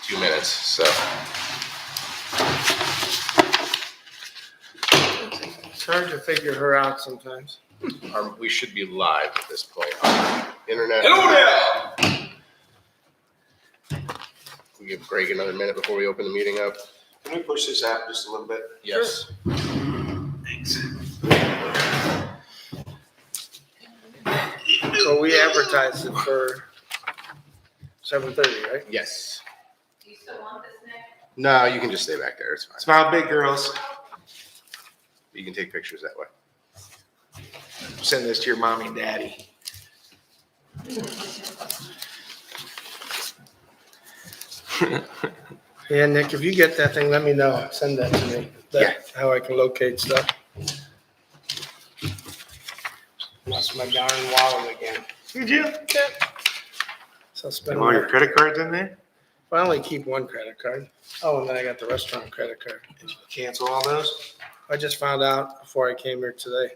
2 minutes. So hard to figure her out sometimes. We should be live at this point on the internet. Hello there! We give Greg another minute before we open the meeting up. Can we push this out just a little bit? Yes. Thanks. So we advertised it for 7:30, right? Yes. Do you still want this, Nick? No, you can just stay back there. It's fine. Smile big, girls. You can take pictures that way. Send this to your mommy and daddy. Yeah, Nick, if you get that thing, let me know. Send that to me. How I can locate stuff. Lost my darn wallet again. Did you? Yeah. So spend All your credit cards in there? I only keep one credit card. Oh, and then I got the restaurant credit card. Did you cancel all those? I just found out before I came here today.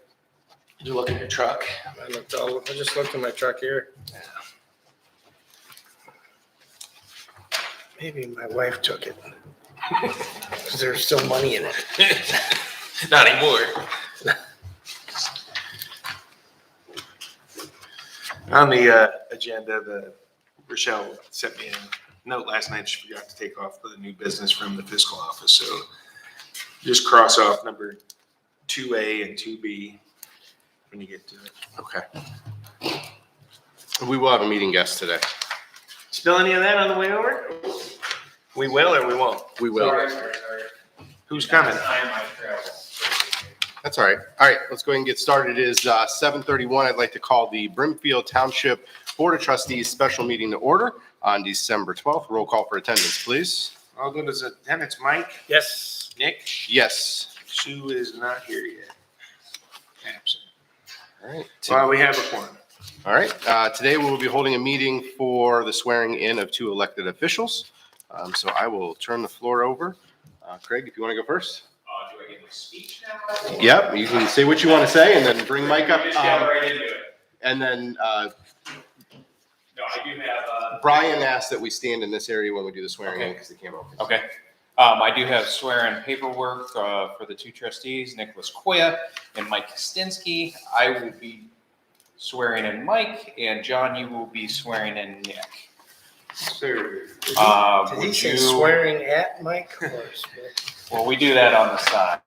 Did you look at your truck? I just looked at my truck here. Maybe my wife took it. Because there's still money in it. Not anymore. On the agenda, Rochelle sent me a note last night. She forgot to take off the new business from the fiscal office. So just cross off number 2A and 2B when you get to it. Okay. We will have a meeting guest today. Spill any of that on the way over? We will or we won't? We will. Sorry. Who's coming? That's all right. All right, let's go ahead and get started. It is 7:31. I'd like to call the Brimfield Township Board of Trustees special meeting to order on December 12th. Roll call for attendance, please. All good as attendance. Mike? Yes. Nick? Yes. Sue is not here yet. Absent. All right. Well, we have a quorum. All right. Today we will be holding a meeting for the swearing in of 2 elected officials. So I will turn the floor over. Craig, if you want to go first. Do I get my speech now? Yep, you can say what you want to say and then bring Mike up. Just get right into it. And then No, I do have. Brian asked that we stand in this area when we do the swearing in Okay. because they came over. Okay. I do have swear-in paperwork for the 2 trustees, Nicholas Koya and Mike Kostinsky. I will be swearing in Mike, and John, you will be swearing in Nick. Sir. Did he Would say you? swearing at Mike? Well, we do that on the side,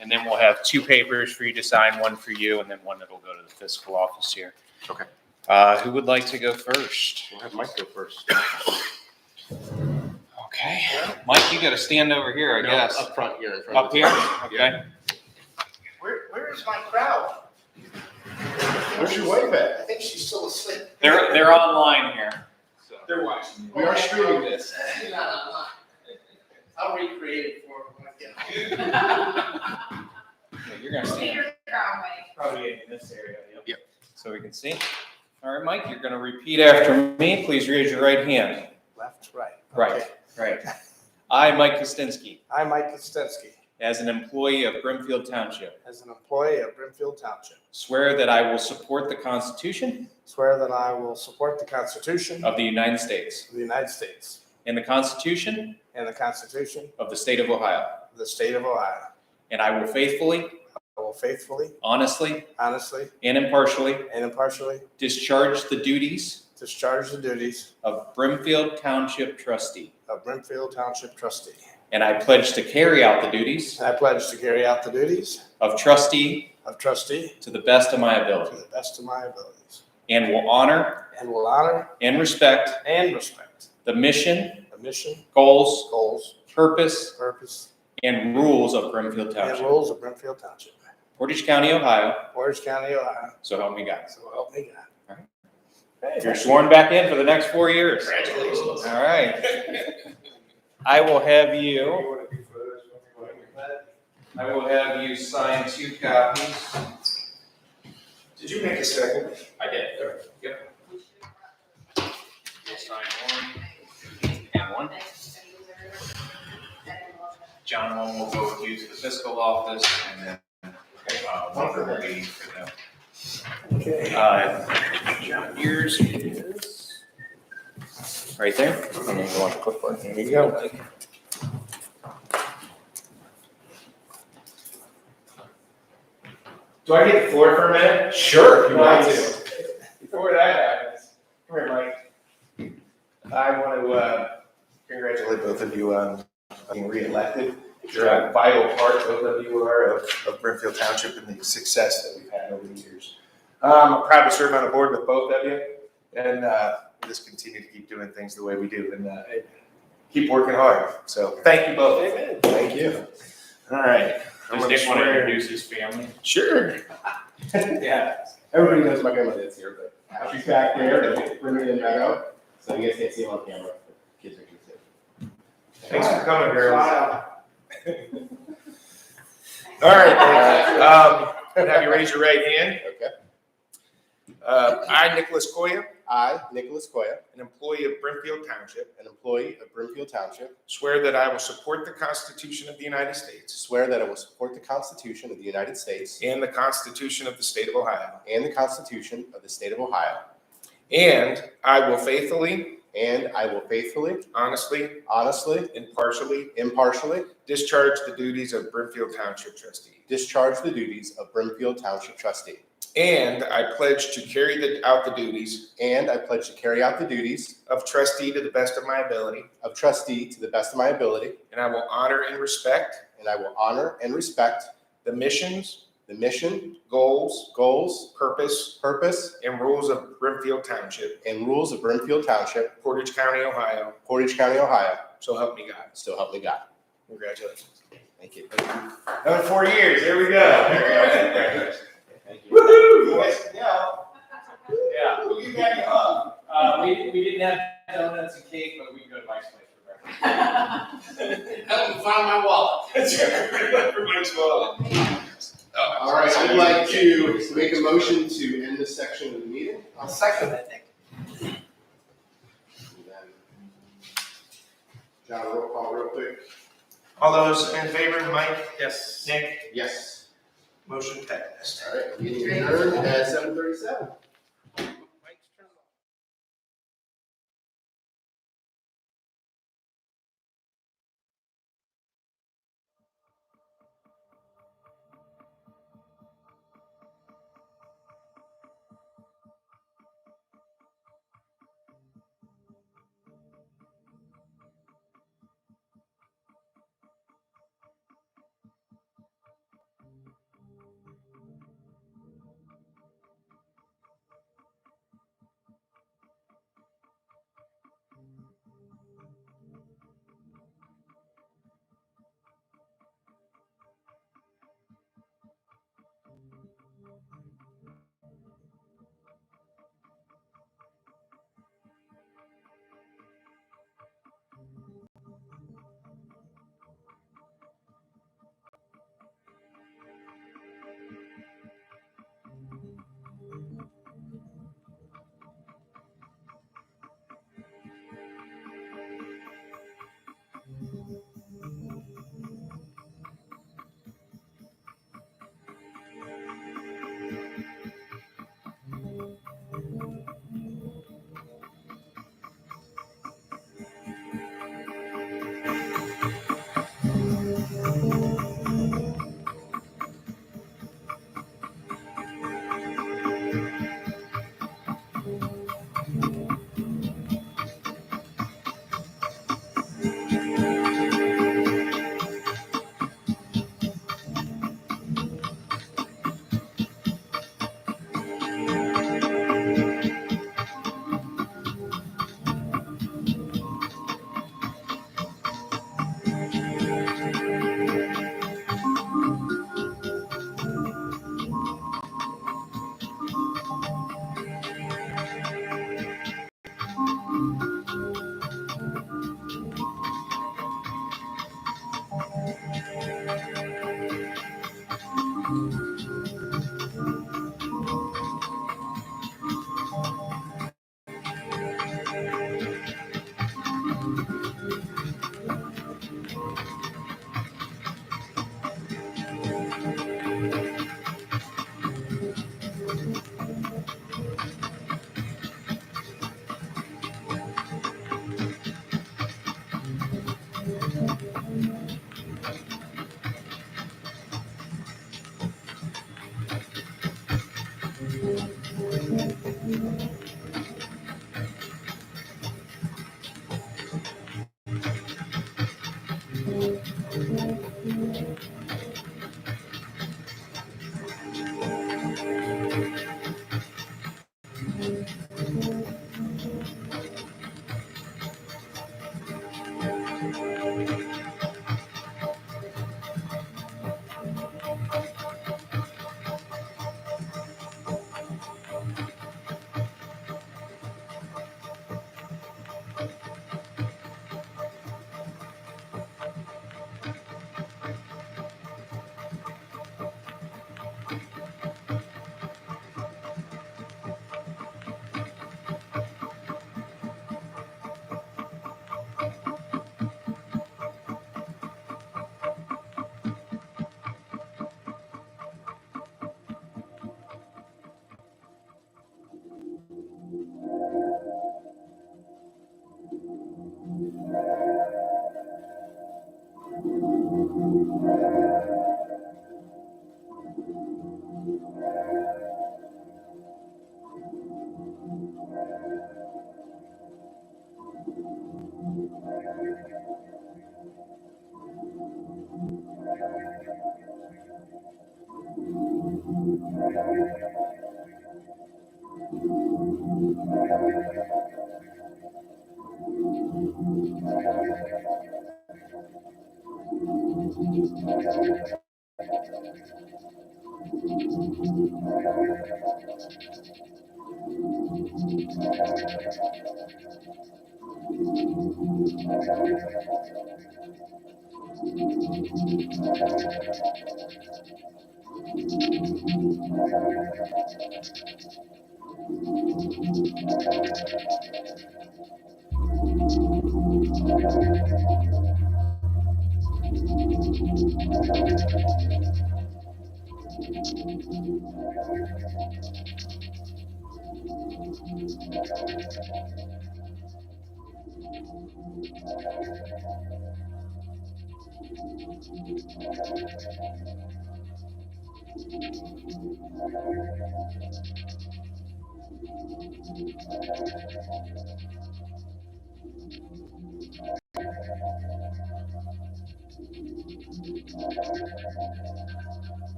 and then we'll have 2 papers for you to sign, one for you, and then one that'll go to the fiscal office here. Okay. Who would like to go first? We'll have Mike go first. Okay, Mike, you gotta stand over here, I No, guess. Up front here in front Up of the here? table. Okay. Where is my crowd? Where's your wife at? I think she's still asleep. They're online here. So. They're watching. We are streaming this. She's not online. I'll recreate it for her when I get home. Okay, you're gonna stand probably in this area. Yep. So we can see. All right, Mike, you're gonna repeat after me. Please raise your right hand. Left, right. Right. Okay. Right. I, Mike Kostinsky, I, Mike Kostinsky, as an employee of Brimfield Township, as an employee of Brimfield Township, swear that I will support the Constitution swear that I will support the Constitution of the United States of the United States and the Constitution and the Constitution of the State of Ohio, of the State of Ohio. and I will faithfully, I will faithfully, honestly, honestly, and impartially and impartially discharge the duties discharge the duties of Brimfield Township Trustee. of Brimfield Township Trustee. And I pledge to carry out the duties And I pledge to carry out the duties of trustee of trustee to the best of my to ability, the best of my abilities, and will honor and will honor and respect and respect the mission, the mission, goals, goals, purpose, purpose, and rules of Brimfield and Township, rules of Brimfield Township, Portage County, Ohio. Portage County, Ohio. So help me God. So help me God. All right. Hey, You're sworn back in for the next 4 years. Congratulations. All right. I will have you sign 2 copies. Did you make a second? I did. Yep. We'll sign 1 and 1. John, 1 will go with you to the fiscal office, and then 1 will be for them. Okay. John, yours is right there. And then you want the clipboard. There you go. Do I get the floor for a minute? Sure, if you want Nice. to. Before that happens, come here, Mike. I want to congratulate both of you on being reelected. You're a vital part, both of you are, of Brimfield Township and the success that we've had over the years. I'm proud to serve on a board with both of you, and we'll just continue to keep doing things the way we do, and keep working hard. So thank you both. Amen. Thank you. All right. I'm Does gonna Nick want to swear- introduce his family? Sure. Yeah, everybody knows my grandma that's here, but she's back there, bringing in Meadow, so you guys can't see him on camera. Kids are good. Thanks for coming, girls. All right, have you raise your right hand. Okay. I, Nicholas Koya, I, Nicholas Koya, an employee of Brimfield Township, an employee of Brimfield Township, swear that I will support the Constitution of the United States swear that I will support the Constitution of the United States and the Constitution of the State of Ohio, and the Constitution of the State of Ohio, and I will faithfully, honestly, impartially discharge the duties of Brimfield Township Trustee. discharge the duties of Brimfield Township Trustee. And I pledge to carry out the duties And I pledge to carry out the duties of trustee to the best of my ability, of trustee to the best of my ability, and I will honor and respect and I will honor and respect the missions, the mission, goals, goals, purpose, purpose, and rules of Brimfield Township, and rules of Brimfield Township, Portage County, Ohio. Portage County, Ohio. So help me God. So help me God. Congratulations. Thank you. Another 4 years. Here we go. Thank you. Woohoo! Yes, yeah. Yeah. Who you got your hug? We didn't have donuts and cake, but we can go to Mike's place for breakfast. Help me find my wallet. That's right. Everybody's welcome. All right, I'd like to make a motion to end this section of the meeting. I'll second that, Nick. John, roll call real quick. All those in favor, Mike? Yes. Nick? Yes. Motion passed. All right, meeting adjourned at 7:37.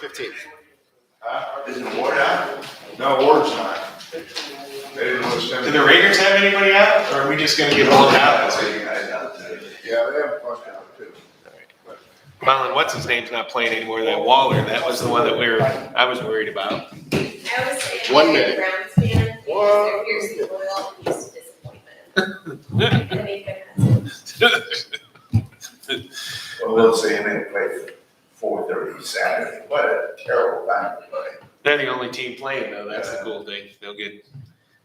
15th. Is it award out? No, award's not. They didn't want to send Do it. the Raiders have anybody out, or are we just gonna get blown out? So you guys out today. Yeah, they have a bunch out too. Well, and what's his name's not playing anymore, that Waller, that was the one that I was worried about. I was saying, 1 I'm a minute. Browns fan, because they're fiercely loyal, he's disappointment. I mean, goodness. Well, we'll see him in play 4:30 Saturday. What a terrible time to play. They're the only team playing though, that's the cool thing.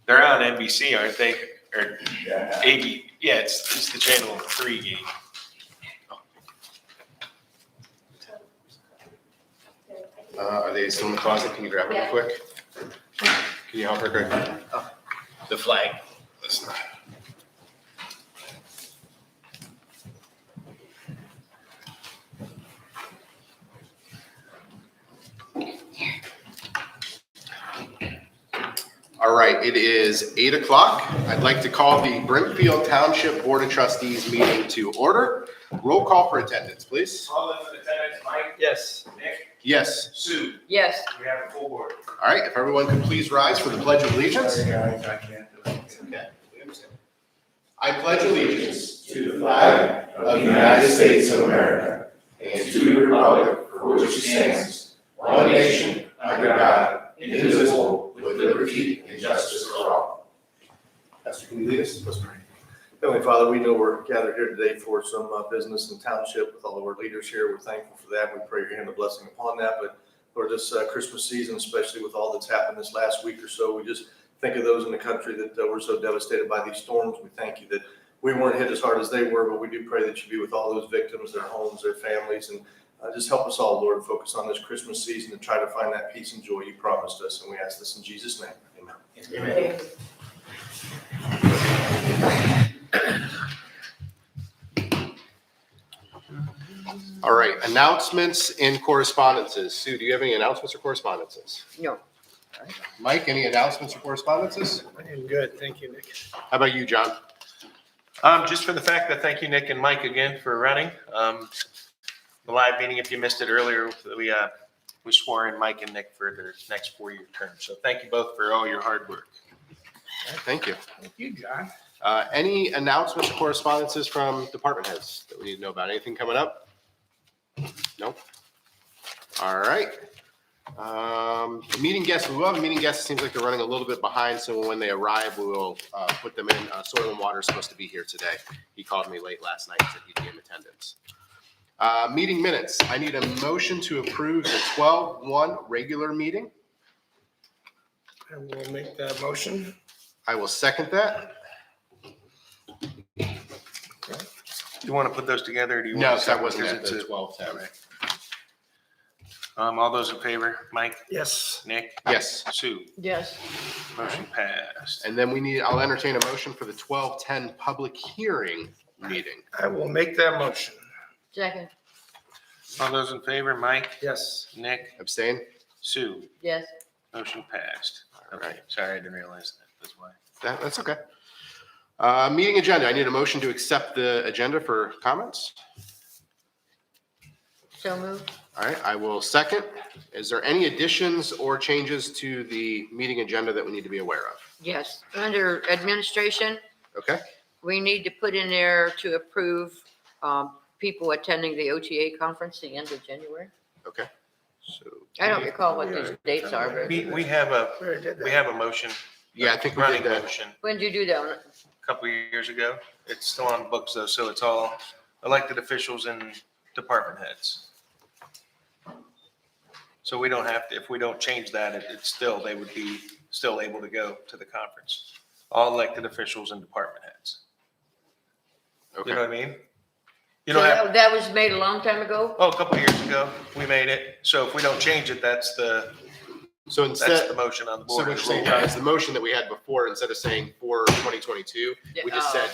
They're on NBC, aren't they? Or Yeah. AB, yeah, it's the Channel 3 game. Are they still in the closet? Can you grab it real quick? Can you help her, Greg? The flag. That's not. All right, it is 8 o'clock. I'd like to call the Brimfield Township Board of Trustees meeting to order. Roll call for attendance, please. All in attendance, Mike, Yes. Nick, Yes. Sue, Yes. we have a full board. All right, if everyone could please rise for the Pledge of Allegiance. Sorry, guys, I can't do it. Okay, we understand. I pledge allegiance To the flag of the United States of America and to the republic for which it stands, one nation, under God, indivisible, with liberty and justice for all. Pastor, can you lead us? Let's pray. Heavenly Father, we know we're gathered here today for some business in township with all of our leaders here. We're thankful for that. We pray your hand of blessing upon that. But Lord, this Christmas season, especially with all that's happened this last week or so, we just think of those in the country that were so devastated by these storms. We thank you that we weren't hit as hard as they were, but we do pray that you be with all those victims, their homes, their families, and just help us all, Lord, focus on this Christmas season and try to find that peace and joy you promised us. And we ask this in Jesus' name. Amen. All right, announcements and correspondences. Sue, do you have any announcements or correspondences? No. Mike, any announcements or correspondences? I am good, thank you, Nick. How about you, John? Just for the fact that thank you, Nick and Mike, again for running. The live meeting, if you missed it earlier, we swore in Mike and Nick for their next 4-year term. So thank you both for all your hard work. Thank you. Thank you, John. Any announcements or correspondences from department heads that we need to know about? Anything coming up? No? All right. Meeting guests, we will have a meeting guest. It seems like they're running a little bit behind, so when they arrive, we will put them in. Soil and Water is supposed to be here today. He called me late last night and said he'd be in attendance. Meeting minutes. I need a motion to approve the 12-1 regular meeting. I will make that motion. I will second that. Do you want to put those together? Or do you No, want to that wasn't because at it's the a- 12-10. All those in favor? Mike, Yes. Nick, Yes. Sue, Yes. motion passed. And then I'll entertain a motion for the 12-10 public hearing meeting. I will make that motion. Second. All those in favor? Mike, Yes. Nick, Abstain? Sue, Yes. motion passed. All Okay, right. sorry, I didn't realize that. That's why. That's okay. Meeting agenda. I need a motion to accept the agenda for comments. So moved. All right, I will second. Is there any additions or changes to the meeting agenda that we need to be aware of? Yes. Under administration, Okay, we need to put in there to approve people attending the OTA conference the end of January. okay. So, I don't recall what these dates are, but We have a, We already did that. we have a motion. yeah, I think we Running did that. motion when did you do that? a couple of years ago. It's still on the books though, so it's all elected officials and department heads. So we don't have to, if we don't change that, it's still, they would be still able to go to the conference. All elected officials and department heads. You know Okay, what I mean? You don't have, That was made a long time ago? oh, a couple of years ago, we made it. So if we don't change it, that's the so That's instead, the motion on the so board. what you're saying, John, is the motion that we had before, instead of saying for 2022, we just said,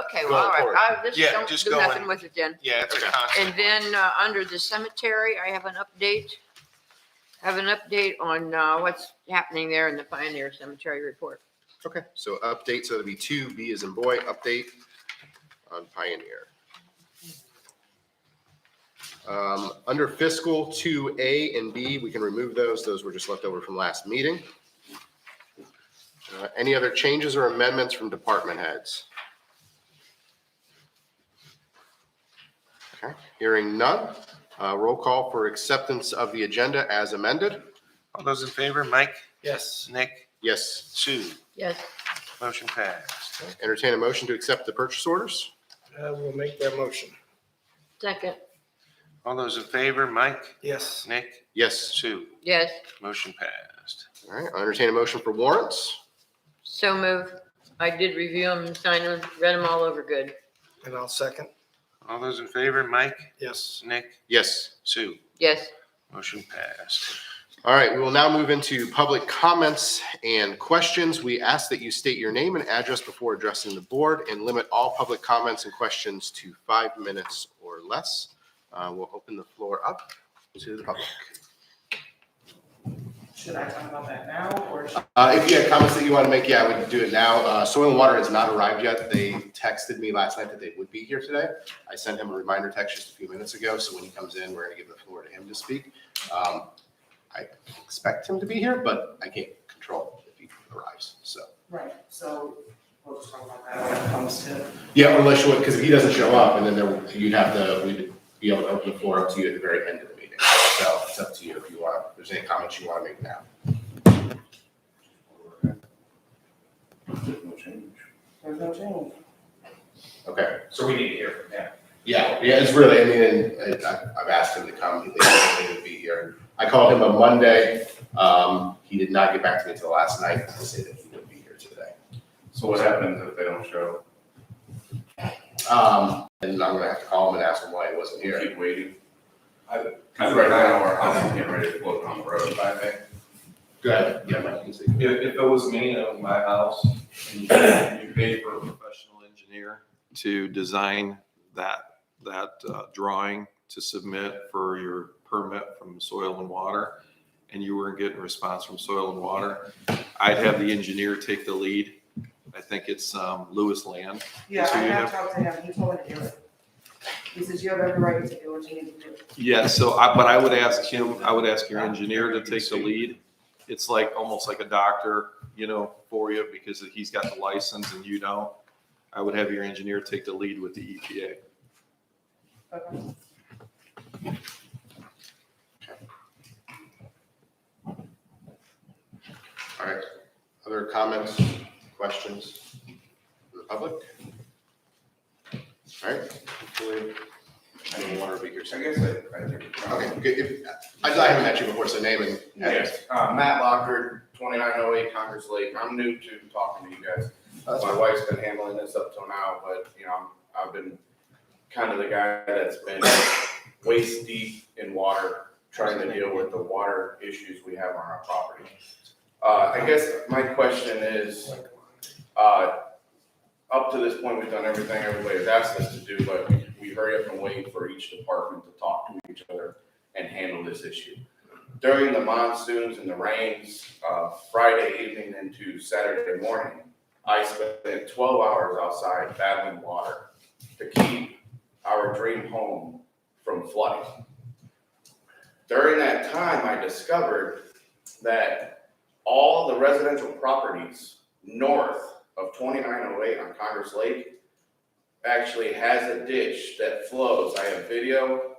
Okay, well, going all forward. right. Just Yeah, don't just do going. nothing with it then. Yeah, it's a Okay. constant. And then under the cemetery, I have an update. On what's happening there in the Pioneer Cemetery report. okay, so update, so it'll be 2B as in boy, update on Pioneer. Under fiscal 2A and B, we can remove those. Those were just left over from last meeting. Any other changes or amendments from department heads? Okay, hearing none. Roll call for acceptance of the agenda as amended. All those in favor, Mike, Yes. Nick, Yes. Sue, Yes, motion passed. Entertain a motion to accept the purchase orders. I will make that motion. second, All those in favor, Mike, Yes. Nick, Yes. Sue, yes, motion passed. All right, I'll entertain a motion for warrants. so moved. I did review them and sign them, read them all over good. And I'll second. All those in favor, Mike, Yes. Nick, Yes. Sue, Yes, motion passed. All right, we will now move into public comments and questions. We ask that you state your name and address before addressing the board and limit all public comments and questions to 5 minutes or less. We'll open the floor up to the public. Should I talk about that now, or? If you had comments that you want to make, yeah, we can do it now. Soil and Water has not arrived yet. They texted me last night that they would be here today. I sent him a reminder text just a few minutes ago, so when he comes in, we're going to give the floor to him to speak. I expect him to be here, but I can't control if he arrives, so. Right, so we'll just talk about that when it comes to. Yeah, unless you, because if he doesn't show up, and then we'd be able to open the floor up to you at the very end of the meeting. So it's up to you if you want, if there's any comments you want to make now. There's no change. Okay. So we need to hear from him. Yeah, it's really, I mean, and I've asked him to come, he said he would be here. I called him on Monday, he did not get back to me until last night to say that he would be here today. So what happens if they don't show? And I'm gonna have to call him and ask him why he wasn't here. Keep waiting. Because right now, our house is getting ready to float on the road, I think. Go ahead, yeah, Mike, you can see. If it was me and it was my house, and you paid for a professional engineer to design that drawing to submit for your permit from Soil and Water, and you weren't getting a response from Soil and Water, I'd have the engineer take the lead. I think it's Lewis Land. Yeah, So I you have talked to him, he told me to do it. He says you have every right to do what you need to do. Yeah, but I would ask your engineer to take the lead. It's like, almost like a doctor, for you, because he's got the license and you don't. I would have your engineer take the lead with the EPA. Okay. All right, other comments, questions from the public? All right, hopefully, I don't want to be here. I guess I think. Okay, good. I haven't met you before, so name and address. Yes, Matt Lockard, 2908 Congress Lake. I'm new to talking to you guys. My wife's been handling this up till now, but I've been kind of the guy that's been waist deep in water, trying to deal with the water issues we have on our property. I guess my question is, up to this point, we've done everything everybody's asked us to do, but we hurry up and wait for each department to talk to each other and handle this issue. During the monsoons and the rains, Friday evening into Saturday morning, I spent 12 hours outside battling water to keep our dream home from flooding. During that time, I discovered that all the residential properties north of 2908 on Congress Lake actually has a ditch that flows. I have video,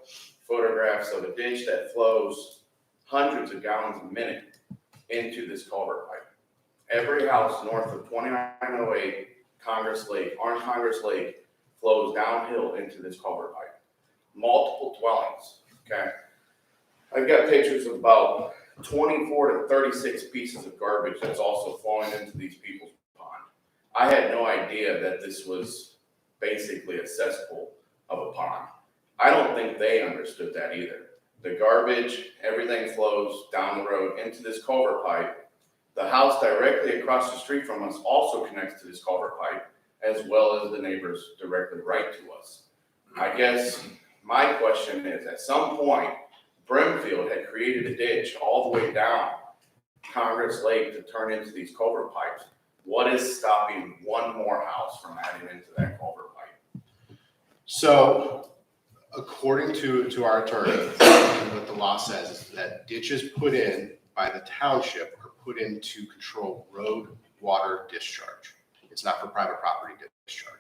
photographs of a ditch that flows hundreds of gallons a minute into this culvert pipe. Every house north of 2908 on Congress Lake flows downhill into this culvert pipe. Multiple dwellings, okay? I've got pictures of about 24 to 36 pieces of garbage that's also flowing into these people's pond. I had no idea that this was basically a cesspool of a pond. I don't think they understood that either. The garbage, everything flows down the road into this culvert pipe. The house directly across the street from us also connects to this culvert pipe, as well as the neighbors directly right to us. I guess my question is, at some point, Brimfield had created a ditch all the way down Congress Lake to turn into these culvert pipes. What is stopping one more house from adding into that culvert pipe? So, According to our attorney, what the law says is that ditches put in by the township are put in to control road water discharge. It's not for private property discharge.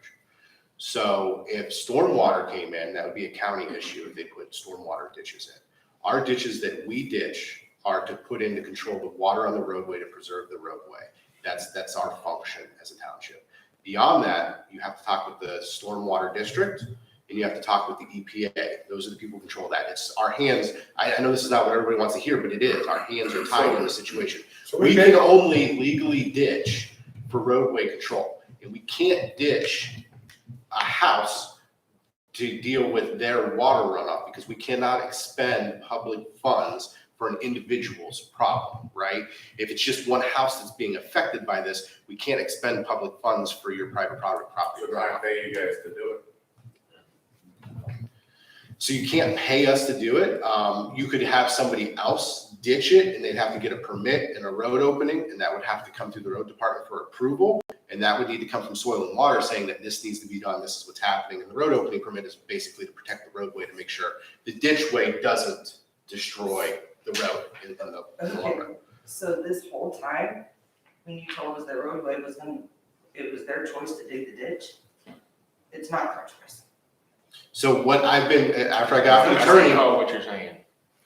So if stormwater came in, that would be a county issue if they put stormwater ditches in. Our ditches that we ditch are to put in to control the water on the roadway to preserve the roadway. That's our function as a township. Beyond that, you have to talk with the stormwater district and you have to talk with the EPA. Those are the people who control that. It's our hands. I know this is not what everybody wants to hear, but it is. Our hands are tied in the situation. We can only legally ditch for roadway control, and we can't ditch a house to deal with their water runoff because we cannot expend public funds for an individual's problem, right? If it's just one house that's being affected by this, we can't expend public funds for your private property. So I pay you guys to do it. So you can't pay us to do it. You could have somebody else ditch it and they'd have to get a permit and a road opening, and that would have to come through the road department for approval. And that would need to come from Soil and Water saying that this needs to be done, this is what's happening. And the road opening permit is basically to protect the roadway to make sure the ditchway doesn't destroy the road in the long run. So this whole time, when you told us the roadway was it was their choice to dig the ditch? It's not their choice. So what I've been, after I got the attorney. What you're saying.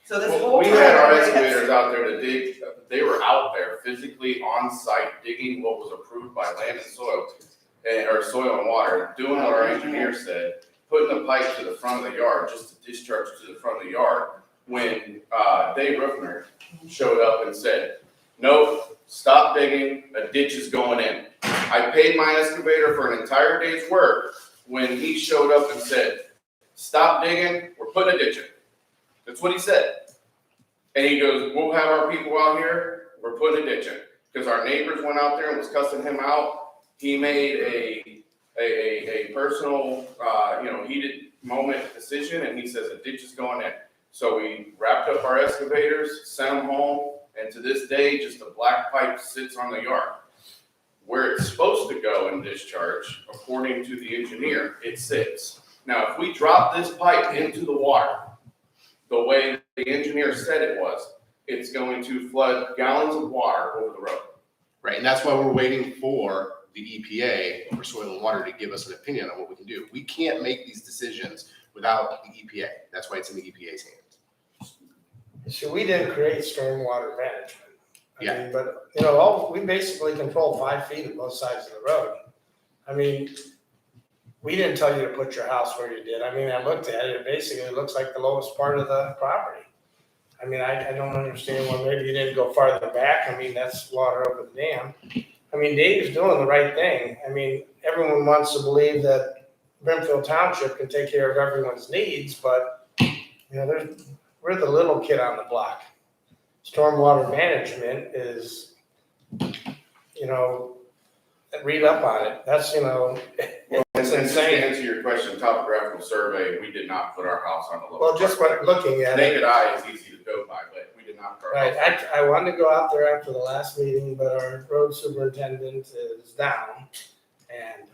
So this Well, whole we time. had our everybody has- excavators out there to dig, they were out there physically on site digging what was approved by Land and Soil, or Soil and Water, doing what our engineer said, putting the pipe to the front of the yard, just to discharge to the front of the yard, when, Dave Ruffner showed up and said, nope, stop digging, a ditch is going in. I paid my excavator for an entire day's work when he showed up and said, stop digging, we're putting a ditch in. That's what he said. And he goes, we'll have our people out here, we're putting a ditch in. Because our neighbors went out there and was cussing him out. He made a personal, heated moment decision, and he says a ditch is going in. So we wrapped up our excavators, sent them home, and to this day, just a black pipe sits on the yard. Where it's supposed to go and discharge, according to the engineer, it sits. Now, if we drop this pipe into the water, the way the engineer said it was, it's going to flood gallons of water over the road. Right, and that's why we're waiting for the EPA, for Soil and Water, to give us an opinion on what we can do. We can't make these decisions without the EPA. That's why it's in the EPA's hands. So we didn't create stormwater management. Yeah. I mean, but, we basically control 5 feet of both sides of the road. I mean, we didn't tell you to put your house where you did. I mean, I looked at it, it basically looks like the lowest part of the property. I mean, I don't understand why maybe you didn't go farther back. I mean, that's water over the dam. I mean, Dave's doing the right thing. I mean, everyone wants to believe that Brimfield Township can take care of everyone's needs, but, we're the little kid on the block. Stormwater management is, read up on it. That's, it's And to insane. answer your question, topographical survey, we did not put our house on the lower. Well, just part. looking at it. Naked eye is easy to go by, but we did not put our Right, house. I wanted to go out there after the last meeting, but our road superintendent is down. And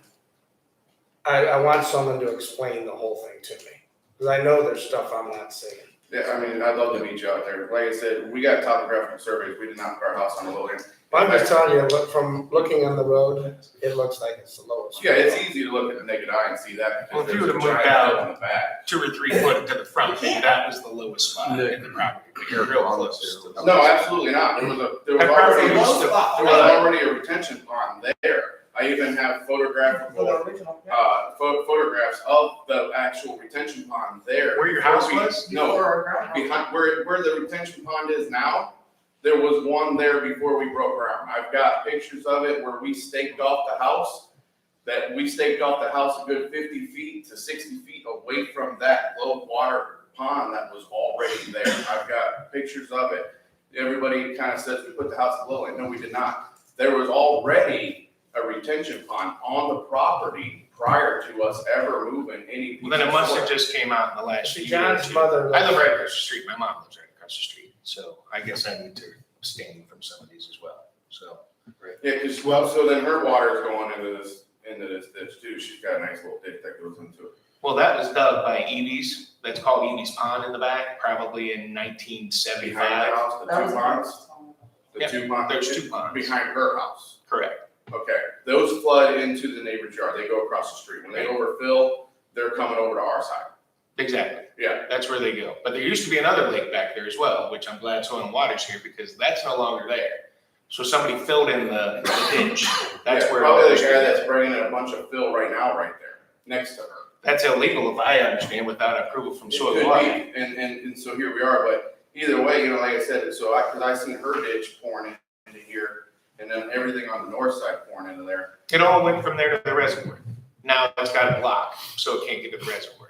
I want someone to explain the whole thing to me, because I know there's stuff I'm not seeing. Yeah, I mean, I'd love to meet you out there. Like I said, we got topographical surveys, we did not put our house on the low end. I'm just telling you, from looking on the road, it looks like it's the lowest. Yeah, it's easy to look at the naked eye and see that Well, because if you there's a would've moved giant out hill in the back. 2 or 3 foot to the front, maybe that was the lowest spot in the property. But you're real close. No, absolutely not. There was That property already, used to- there was already a retention pond there. I even have For photographical, the original. photographs of the actual retention pond there. Where your house was? No, Before our ground. behind, where the retention pond is now, there was one there before we broke ground. I've got pictures of it where we staked off the house, a good 50 feet to 60 feet away from that low water pond that was already there. I've got pictures of it. Everybody kind of says we put the house low, and no, we did not. There was already a retention pond on the property prior to us ever moving any. Well, then it must have just came out in the last year. John's mother. I live right across the street. My mom lives right across the street. So I guess I need to abstain from some of these as well. So. Yeah, because, so then her water is going into this ditch too. She's got a nice little ditch that goes into it. Well, that was dug by Evie's. That's called Evie's Pond in the back, probably in Behind 1975. the house, the That was two the ponds? The Yeah, two ponds? there's two ponds. Behind her house. Correct. Okay, those flood into the neighbor's yard. They go across the street. When they overfill, they're coming over to our side. Exactly. Yeah. That's where they go. But there used to be another lake back there as well, which I'm glad Soil and Water's here because that's no longer there. So somebody filled in the ditch. That's Yeah, where. probably the guy that's bringing in a bunch of fill right now, right there, next to her. That's illegal if I understand without approval from It Soil could and Water. be, and so here we are, but either way, like I said, cause I seen her ditch pouring into here, and then everything on the north side pouring into there. It all went from there to the reservoir. Now it's got a block, so it can't get to the reservoir.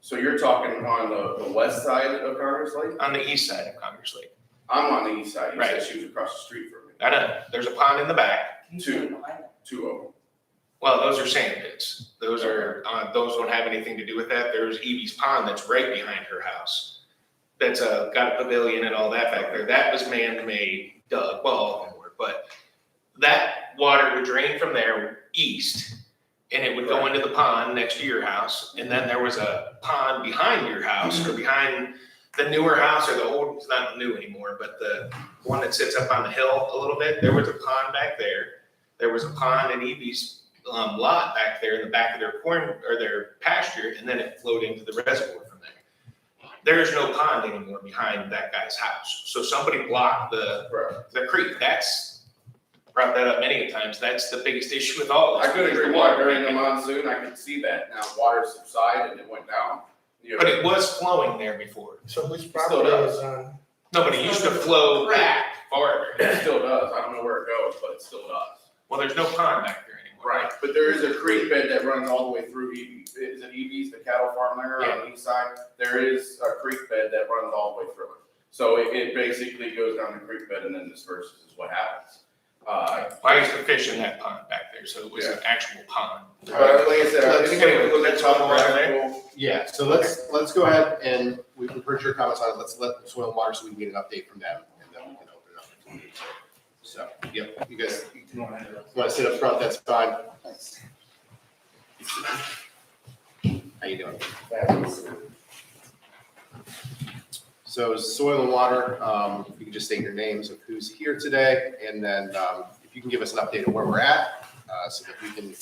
So you're talking on the west side of Congress Lake? On the east side of Congress Lake. I'm on the east side, you said Right. she was across the street from me. I know, there's a pond in the back. Two of them. Well, those are sand pits. Those don't have anything to do with that. There's Evie's Pond that's right behind her house. That's got a pavilion and all that back there. That was man-made, dug, well, all of them were, but that water would drain from there east, and it would go into the pond next to your house. And then there was a pond behind your house, or behind the newer house, or the old, it's not new anymore, but the one that sits up on the hill a little bit. There was a pond back there. There was a pond in Evie's lot back there in the back of their corn, or their pasture, and then it flowed into the reservoir from there. There's no pond anymore behind that guy's house. So somebody blocked the creek. That's, brought that up many times. That's the biggest issue with all this. I could agree more during the monsoon, I could see that. Now water subsided and it went down. But it was flowing there before. So which Still property does. is on? No, but it used to flow back farther. It still does. I don't know where it goes, but it still does. Well, there's no pond back there anymore. Right, but there is a creek bed that runs all the way through Evie's. Is it Evie's, the cattle farm there on the east side? There is a creek bed that runs all the way through it. So it basically goes down the creek bed and then disperses is what happens. I used to fish in that pond back there, so it was an actual pond. But like I said, I think we look at topographical. Yeah, so let's go ahead and we've heard your comments on it. Let's let Soil and Water so we can get an update from them and then we can open it up to the meeting. So, yep, you guys, you want to sit up front, that's fine. How you doing? So Soil and Water, you can just state your names of who's here today, and then if you can give us an update of where we're at, so that we can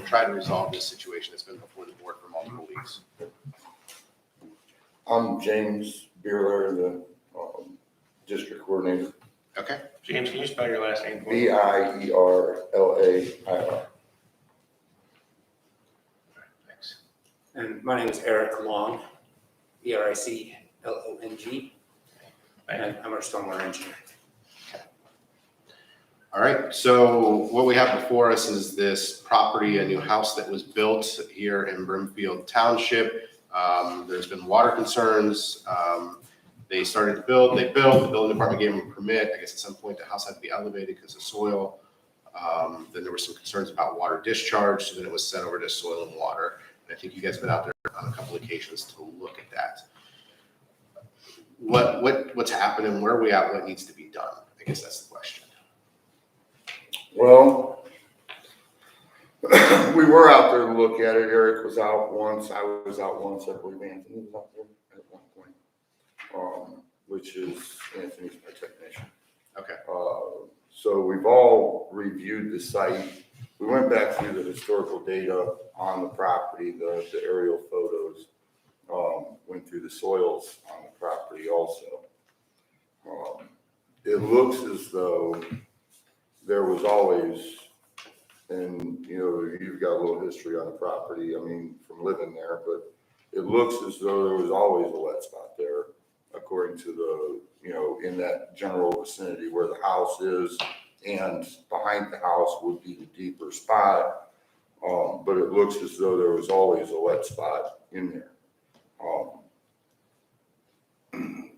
try to resolve this situation that's been before the board for multiple weeks. I'm James Beerler, the district coordinator. Okay. James, can you spell your last name for me? Bierlair. Thanks. And my name is Eric Long, ERICLONG, and I'm our stormwater engineer. All right, so what we have before us is this property, a new house that was built here in Brimfield Township. There's been water concerns. They started to build, the building department gave them a permit. I guess at some point the house had to be elevated because of soil. Then there were some concerns about water discharge, so then it was sent over to Soil and Water. And I think you guys have been out there on a couple of occasions to look at that. What's happening? Where are we at? What needs to be done? I guess that's the question. Well, we were out there to look at it. Eric was out once. I was out once. I believe Anthony was out there at one point, which is Anthony's my technician. Okay. So we've all reviewed the site. We went back through the historical data on the property, the aerial photos, went through the soils on the property also. It looks as though there was always, and you know, you've got a little history on the property, I mean, from living there, but it looks as though there was always a wet spot there, according to the, you know, in that general vicinity where the house is, and behind the house would be the deeper spot. But it looks as though there was always a wet spot in there.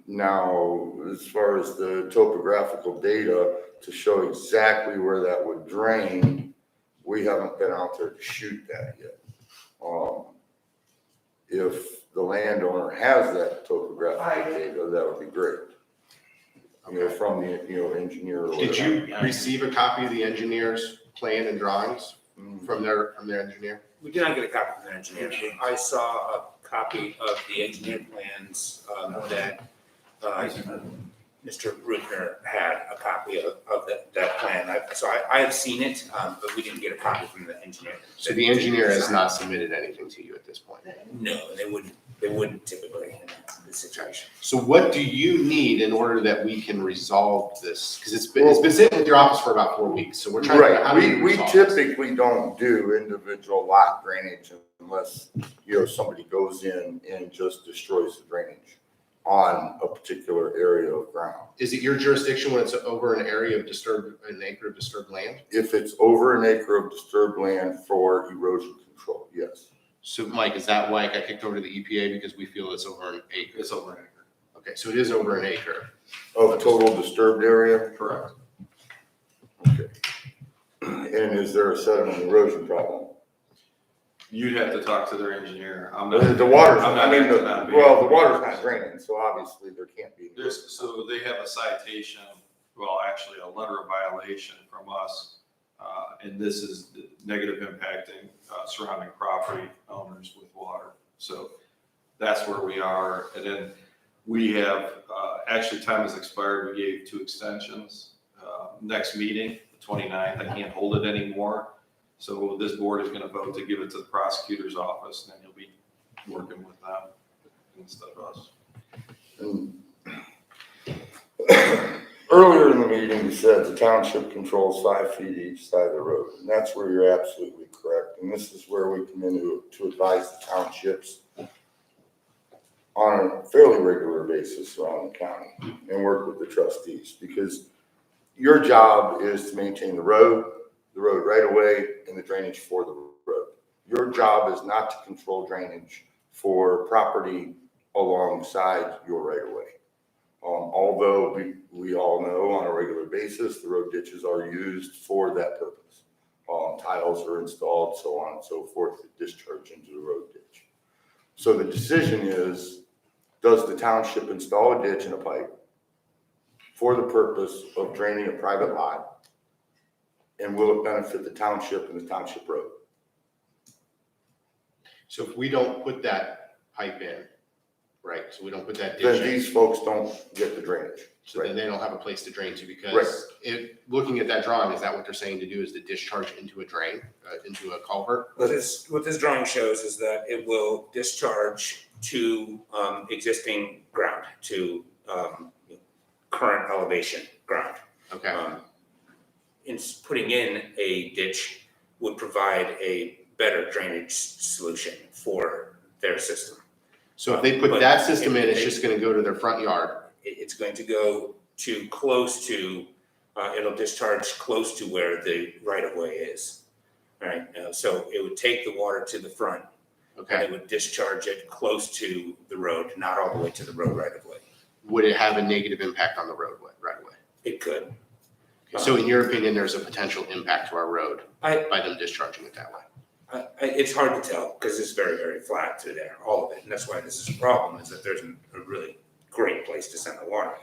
Now, as far as the topographical data to show exactly where that would drain, we haven't been out there to shoot that yet. If the landowner has that topographical data, that would be great. You know, from the, you know, engineer. Or Did you whatever. receive a copy of the engineer's plan and drawings from their engineer? We did not get a copy from the engineer. I saw a copy of the engineered plans that Mr. Rutner had a copy of that plan. So I have seen it, but we didn't get a copy from the engineer. So the engineer has not submitted anything to you at this point? No, they wouldn't typically in this situation. So what do you need in order that we can resolve this? Because it's been sitting with your office for about 4 weeks, so we're trying to figure out how Right, do we resolve this? typically don't do individual lot drainage unless, somebody goes in and just destroys the drainage on a particular area of ground. Is it your jurisdiction when it's over an acre of disturbed land? If it's over an acre of disturbed land for erosion control, yes. So Mike, is that why it got kicked over to the EPA because we feel it's over an acre? It's over an acre. Okay, so it is over an acre. Of total disturbed area? Correct. Okay. And is there a sediment erosion problem? You'd have to talk to their engineer. I'm not. The water's, I'm not- the water's not draining, so obviously there can't be. So they have a citation, well, actually a letter of violation from us. And this is the negative impacting surrounding property owners with water. So that's where we are. And then we have, actually time has expired. We gave 2 extensions. Next meeting, the 29th, I can't hold it anymore. So this board is going to vote to give it to the prosecutor's office, and then you'll be working with them instead of us. Earlier in the meeting, you said the township controls 5 feet each side of the road, and that's where you're absolutely correct. And this is where we come in to advise the townships on a fairly regular basis around the county and work with the trustees, because your job is to maintain the road right away, and the drainage for the road. Your job is not to control drainage for property alongside your right of way. Although we all know on a regular basis, the road ditches are used for that purpose. Tiles are installed, so on and so forth, to discharge into the road ditch. So the decision is, does the township install a ditch and a pipe for the purpose of draining a private lot? And will it benefit the township and the township road? So if we don't put that pipe in, right, so we don't put that Then ditch in, these folks don't get the drainage. so then they don't have a place to drain to Right. because looking at that drawing, is that what they're saying to do is to discharge into a drain, into a culvert? What this drawing shows is that it will discharge to existing ground, to current elevation ground. Okay, Putting in a ditch would provide a better drainage solution for their system. so if they put that system in, it's just gonna go to their front yard. It's going to go to close to, it'll discharge close to where the right of way is. All right, so it would take the water to the front, and Okay, it would discharge it close to the road, not all the way to the road right of way. would it have a negative impact on the roadway, right away? It could. So in your opinion, there's a potential impact to our road I- by them discharging it that way? It's hard to tell because it's very, very flat through there, all of it. And that's why this is a problem, is that there's a really great place to send the water.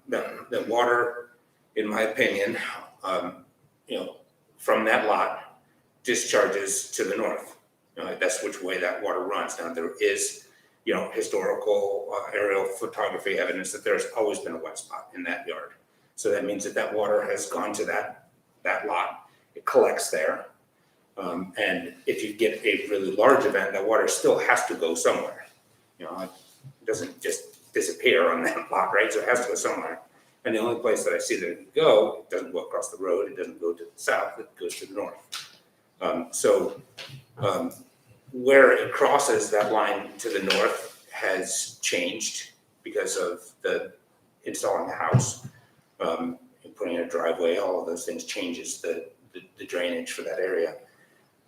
The water, in my opinion, from that lot discharges to the north. That's which way that water runs. Now, there is, historical aerial photography evidence that there's always been a wet spot in that yard. So that means that water has gone to that lot, it collects there. And if you get a really large event, that water still has to go somewhere. It doesn't just disappear on that lot, right? So it has to go somewhere. And the only place that I see that it can go, it doesn't go across the road, it doesn't go to the south, it goes to the north. Where it crosses that line to the north has changed because of the installing the house, putting in a driveway, all of those things changes the drainage for that area.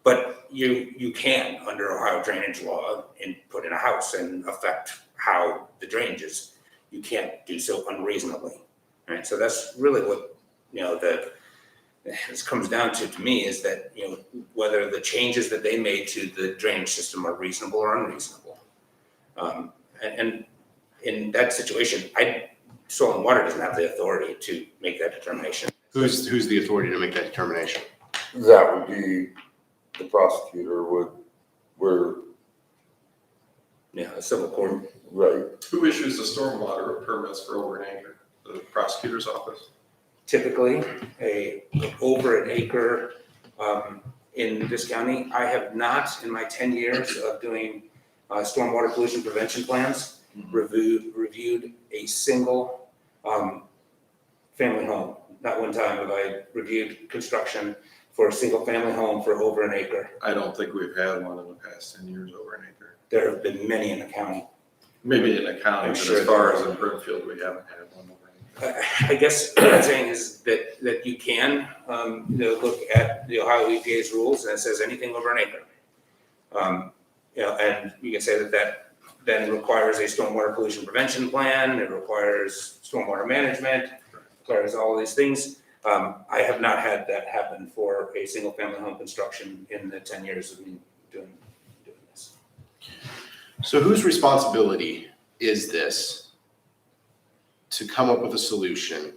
But you can, under Ohio drainage law, put in a house and affect how the drainage is. You can't do so unreasonably, right? So that's really what, this comes down to me, is that, whether the changes that they made to the drainage system are reasonable or unreasonable. And in that situation, Soil and Water doesn't have the authority to make that determination. Who's the authority to make that determination? That would be, the prosecutor we're, Yeah, a civil court. right, Who issues the stormwater permits for over an acre? The prosecutor's office? Typically, over an acre in this county. I have not, in my 10 years of doing stormwater pollution prevention plans, reviewed a single family home. Not one time have I reviewed construction for a single family home for over an acre. I don't think we've had one in the past 10 years over an acre. There have been many in the county. Maybe in a county, I'm but sure as far there as in Brimfield, we haven't had one over an acre. I guess what I'm saying is that you can, look at the Ohio EPA's rules, and it says anything over an acre. And you can say that then requires a stormwater pollution prevention plan, it requires stormwater management, requires all these things. I have not had that happen for a single family home construction in the 10 years of me doing this. So whose responsibility is this to come up with a solution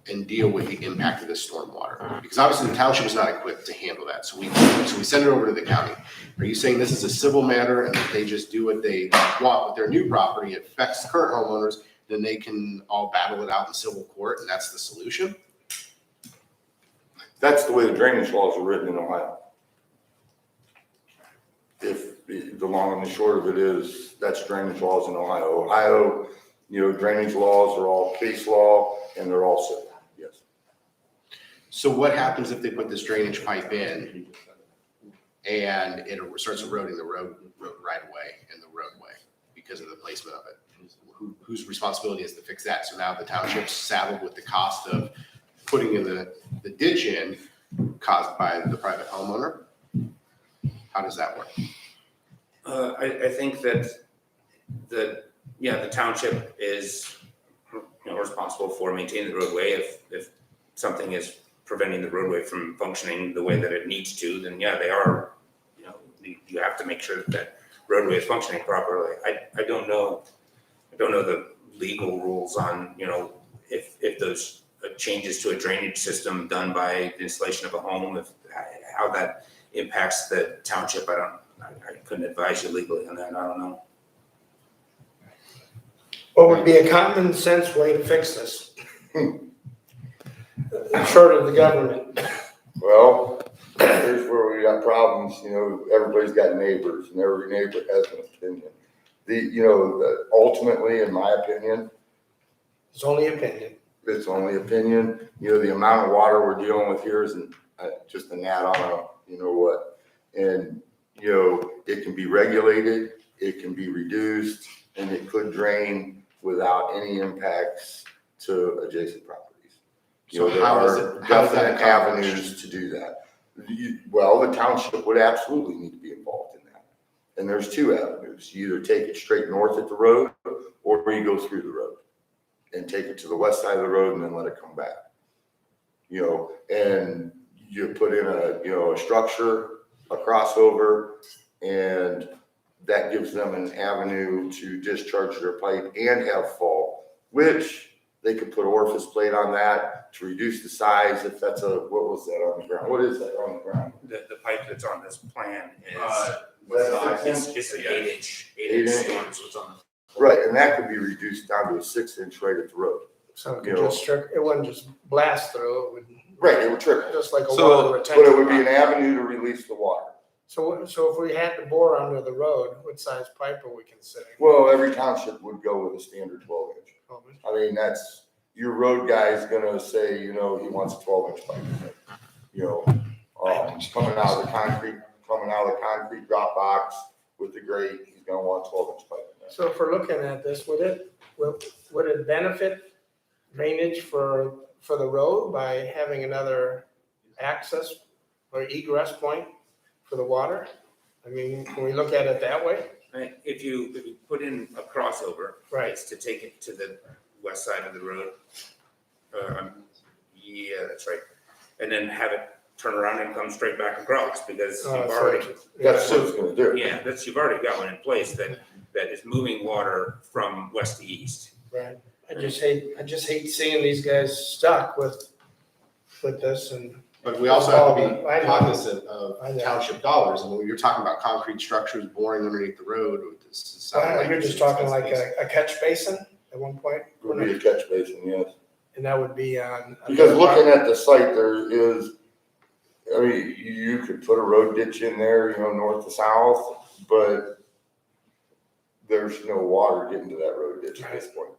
and deal with the impact of the stormwater? Because obviously the township is not equipped to handle that, so we send it over to the county. Are you saying this is a civil matter and that they just do what they want with their new property, it affects current homeowners, then they can all battle it out in civil court and that's the solution? that's the way the drainage laws are written in Ohio. If, the long and the short of it is, that's drainage laws in Ohio. Ohio, drainage laws are all case law and they're all civil, yes. So what happens if they put this drainage pipe in and it starts eroding the road right away in the roadway because of the placement of it? Whose responsibility is to fix that? So now the township's saddled with the cost of putting in the ditch in caused by the private homeowner? How does that work? I think that the township is, responsible for maintaining the roadway. If something is preventing the roadway from functioning the way that it needs to, then yeah, they are, you have to make sure that roadway is functioning properly. I don't know the legal rules on, if those changes to a drainage system done by the installation of a home, how that impacts the township. I couldn't advise you legally on that. I don't know. What would be a common sense way to fix this? Short of the government. Well, here's where we got problems, everybody's got neighbors and every neighbor has an opinion. Ultimately, in my opinion, It's only opinion. it's only opinion, the amount of water we're dealing with here isn't just a gnat on a, what. And, it can be regulated, it can be reduced, and it could drain without any impacts to adjacent properties. So There how is are it- how is that definite accomplished? avenues to do that. Well, the township would absolutely need to be involved in that. And there's two avenues. You either take it straight north at the road, or you go through the road and take it to the west side of the road and then let it come back. And you put in a structure, a crossover, and that gives them an avenue to discharge their pipe and have fall, which they could put orifice plate on that to reduce the size if that's what was that on the ground? What is that on the ground? The pipe that's on this plan is, it's an 8-inch storm, so it's on the. Right, and that could be reduced down to a 6-inch right at the road. So it could it wouldn't just blast through, it would. Right, it would trickle. Just like a So- water retention. But it would be an avenue to release the water. So if we had to bore under the road, what size pipe are we considering? Well, every township would go with a standard 12-inch. I mean, that's, your road guy's gonna say, he wants a 12-inch pipe. Coming out of the concrete drop box with the grate, he's gonna want 12-inch pipe in there. So if we're looking at this, would it benefit drainage for the road by having another access or egress point for the water? I mean, can we look at it that way? Right, if you put in a crossover, Right. it's to take it to the west side of the road. Yeah, that's right. And then have it turn around and come straight back across, because you've already. That's what it's gonna do. Yeah, you've already got one in place that is moving water from west to east. Right. I just hate seeing these guys stuck with this and But we also have to be I know. cognizant I of know. township dollars, and when you're talking about concrete structures boring underneath the road, this is sounding like. You're just talking like a catch basin at one point? Would be a catch basin, yes. And that would be on. Because looking at the site, there is, I mean, you could put a road ditch in there, you know, north to south, but there's no water getting to that road ditch at this point.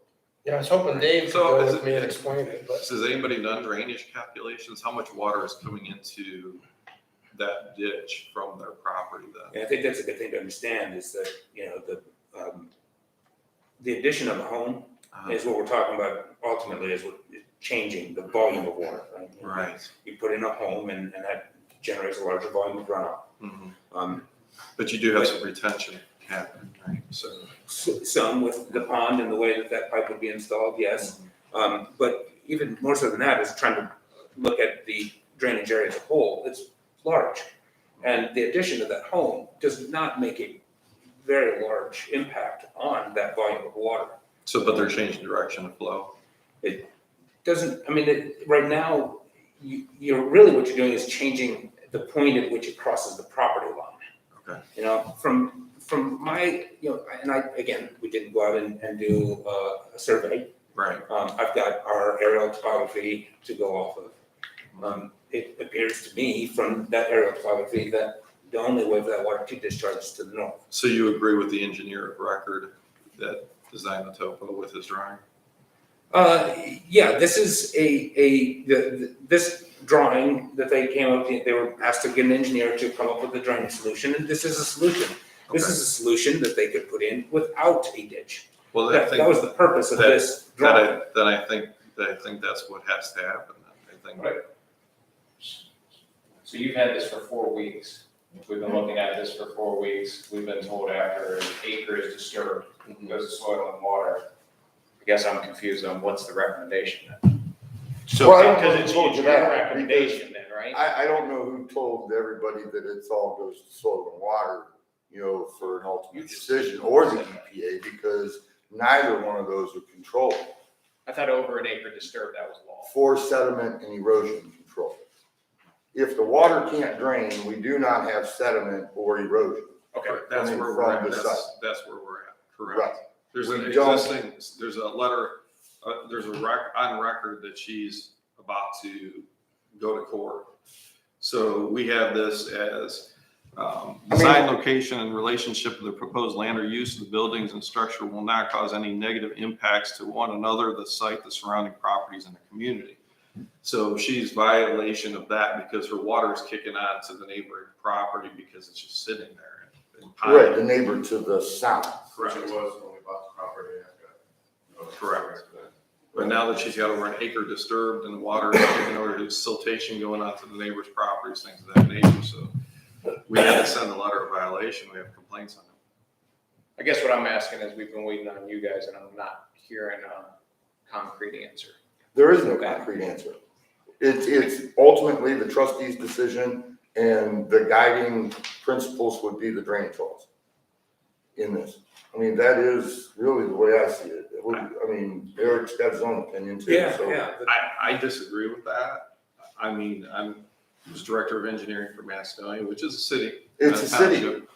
Yeah, I was hoping Dave could So go is with me and explain it, but. Has anybody done drainage calculations? How much water is coming into that ditch from their property then? And I think that's a good thing to understand is that, you know, the addition of a home is what we're talking about ultimately is what changing the volume of water, right? Right. You put in a home and that generates a larger volume of runoff. Mhm. But you do have some retention happening, right? So. Some with the pond and the way that pipe would be installed, yes. But even more so than that is trying to look at the drainage area as a whole. It's large. And the addition of that home does not make a very large impact on that volume of water. So, but they're changing direction of flow. It doesn't, I mean, right now, you're really what you're doing is changing the point at which it crosses the property line. Okay. You know, from my, you know, and again, we didn't go out and do a survey. Right. I've got our aerial topography to go off of. It appears to me from that aerial topography that the only way for that water to discharge is to the north. So you agree with the engineer of record that designed the topo with his drawing? Yeah, this is this drawing that they came up, they were asked to get an engineer to come up with a drainage solution, and this is a solution. This is a solution that they could put in without a ditch. Well, That was the purpose of this drawing. Then I think that's what has to happen. I think. Right. So you've had this for 4 weeks. We've been looking at this for 4 weeks. We've been told after an acre is disturbed, goes to soil and water. I guess I'm confused on what's the recommendation then. So, Well, I don't know Because who it's told you your that, recommendation then, right? I don't know who told everybody that it's all goes to soil and water, you know, for an ultimate decision, or the EPA, because neither one of those are controlled I thought over an acre disturbed, that was law. for sediment and erosion control. If the water can't drain, we do not have sediment or erosion. Okay. That's coming where we're from at. the That's where we're at. Correct. Right. There's an We don't- existing, there's a letter, there's on record that she's about to go to court. So we have this as design, location, and relationship of the proposed land or use of the buildings and structure will not cause any negative impacts to one another, the site, the surrounding properties, and the community. So she's violation of that because her water is kicking on to the neighboring property because it's just sitting there. and Right, the neighbor to the south. Correct. Which it was when we bought the property. Correct. But now that she's got over an acre disturbed and the water is taking over, there's siltation going on to the neighbor's properties, things of that nature, so we had to send a letter of violation, we have complaints on it. I guess what I'm asking is we've been waiting on you guys and I'm not hearing a concrete answer. There is no concrete answer. It's ultimately the trustee's decision, and the guiding principles would be the drainage laws in this. I mean, that is really the way I see it. I mean, Eric's got his own opinion too, so. I disagree with that. I mean, I was director of engineering for Macedonia, which is a city. It's a city. township.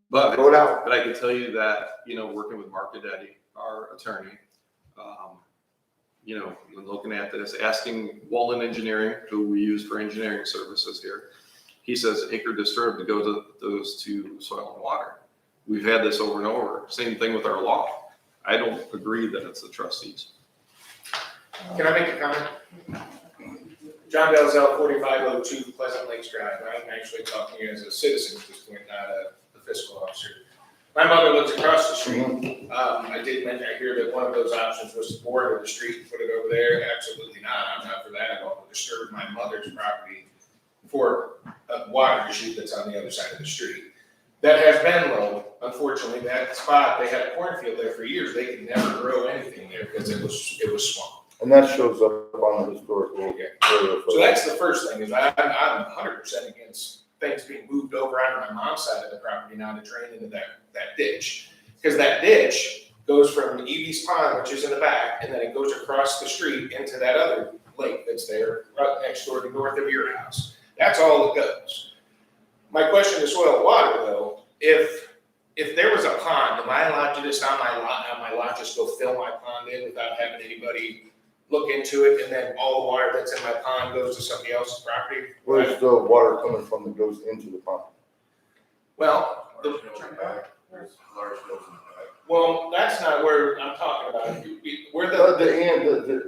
But Vote out. I can tell you that, you know, working with Mark Gadetti, our attorney, you know, when looking at this, asking Walden Engineering, who we use for engineering services here, he says acre disturbed to go to those to soil and water. We've had this over and over. Same thing with our law. I don't agree that it's the trustees. Can I make a comment? John Dalzell, 4502 Pleasant Lakes Drive. I'm actually talking to you as a citizen at this point, not the fiscal officer. My mother lives across the street. I did mention, I hear that one of those options was to bore into the street and put it over there. Absolutely not. I'm not for that at all. It disturbed my mother's property for a water issue that's on the other side of the street. That has been low. Unfortunately, that spot, they had a cornfield there for years. They could never grow anything there because it was swamp. And that shows up on the historical area. So that's the first thing, is I'm 100% against things being moved over onto my mom's side of the property now to drain into that ditch. Because that ditch goes from Evie's Pond, which is in the back, and then it goes across the street into that other lake that's there, right next door to north of your house. That's all that goes. My question to soil and water though, if there was a pond, am I allowed to just on my lot, just go fill my pond in without having anybody look into it, and then all the water that's in my pond goes to somebody else's property? Where's the water coming from that goes into the pond? Well, well, that's not where I'm talking about. Where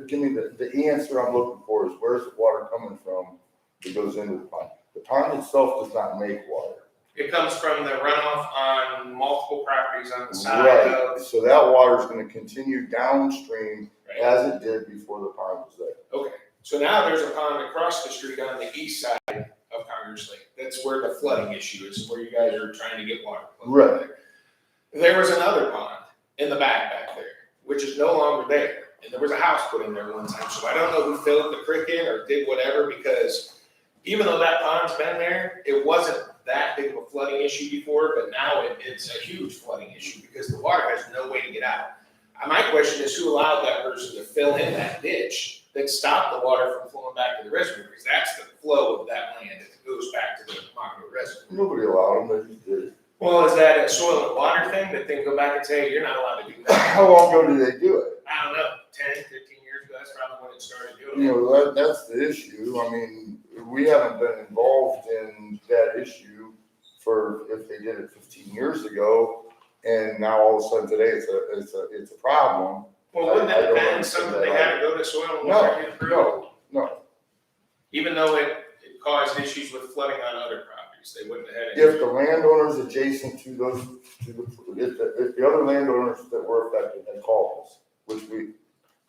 Give me the answer I'm looking for is where's the water coming from that goes into the pond? The pond itself does not make water. it comes from the runoff on multiple properties on the side Right, of. so that water is gonna continue downstream Right. as it did before the pond was there. Okay, so now there's a pond across the street on the east side of Congress Lake. That's where the flooding issue is, where you guys are trying to get water. Right. There was another pond in the back there, which is no longer there. And there was a house put in there one time, so I don't know who filled the creek in or did whatever, because even though that pond's been there, it wasn't that big of a flooding issue before, but now it's a huge flooding issue because the water has no way to get out. My question is, who allowed that person to fill in that ditch that stopped the water from flowing back to the reservoir? Because that's the flow of that land, it goes back to the Mockingbird Reservoir. Nobody allowed them, they just did it. Well, is that a soil and water thing that they go back and say, you're not allowed to do that? How long ago did they do it? I don't know, 10, 15 years ago, that's probably when it started doing it. You know, that's the issue. I mean, we haven't been involved in that issue for, if they did it 15 years ago, and now all of a sudden today it's a problem. Well, wouldn't I that don't have been understand something that they had to go to soil and water to improve? No. Even though it caused issues with flooding on other properties, they wouldn't have had. If the landowners adjacent to those, if the other landowners that were affected had called us, which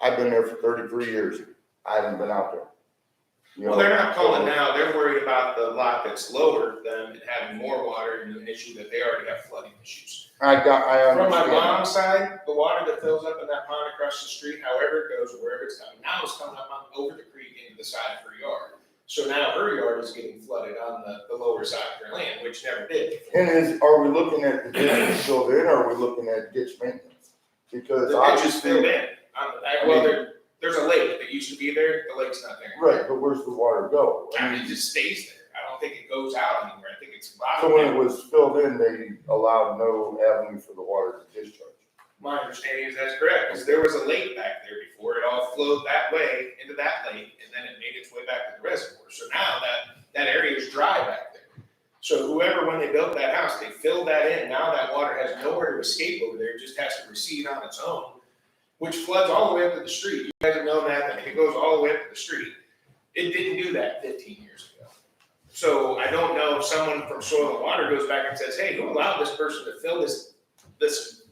I've been there for 33 years, I haven't been out there. You Well, know, they're not calling so- now, they're worried about the lot that's lower than and having more water and an issue that they already have flooding issues. I From my understand. mom's side, the water that fills up in that pond across the street, however it goes, wherever it's coming, now it's coming up over the creek into the side of her yard. So now her yard is getting flooded on the lower side of her land, which never did before. And are we looking at the ditch filled in, or are we looking at ditch maintenance? Because The ditch is obviously, filled in, there's a lake that used to be there, the lake's not there. right, but where's the water go? I mean, it just stays there, I don't think it goes out anywhere, I think it's. So when it was filled in, they allowed no avenue for the water to discharge. My understanding is that's correct, because there was a lake back there before, it all flowed that way into that lake, and then it made its way back to the reservoir. So now that area is dry back there. So whoever, when they built that house, they filled that in, now that water has nowhere to escape over there, it just has to recede on its own, which floods all the way up to the street. You guys have known that it goes all the way up to the street. It didn't do that 15 years ago. So I don't know if someone from Soil and Water goes back and says, hey, who allowed this person to fill this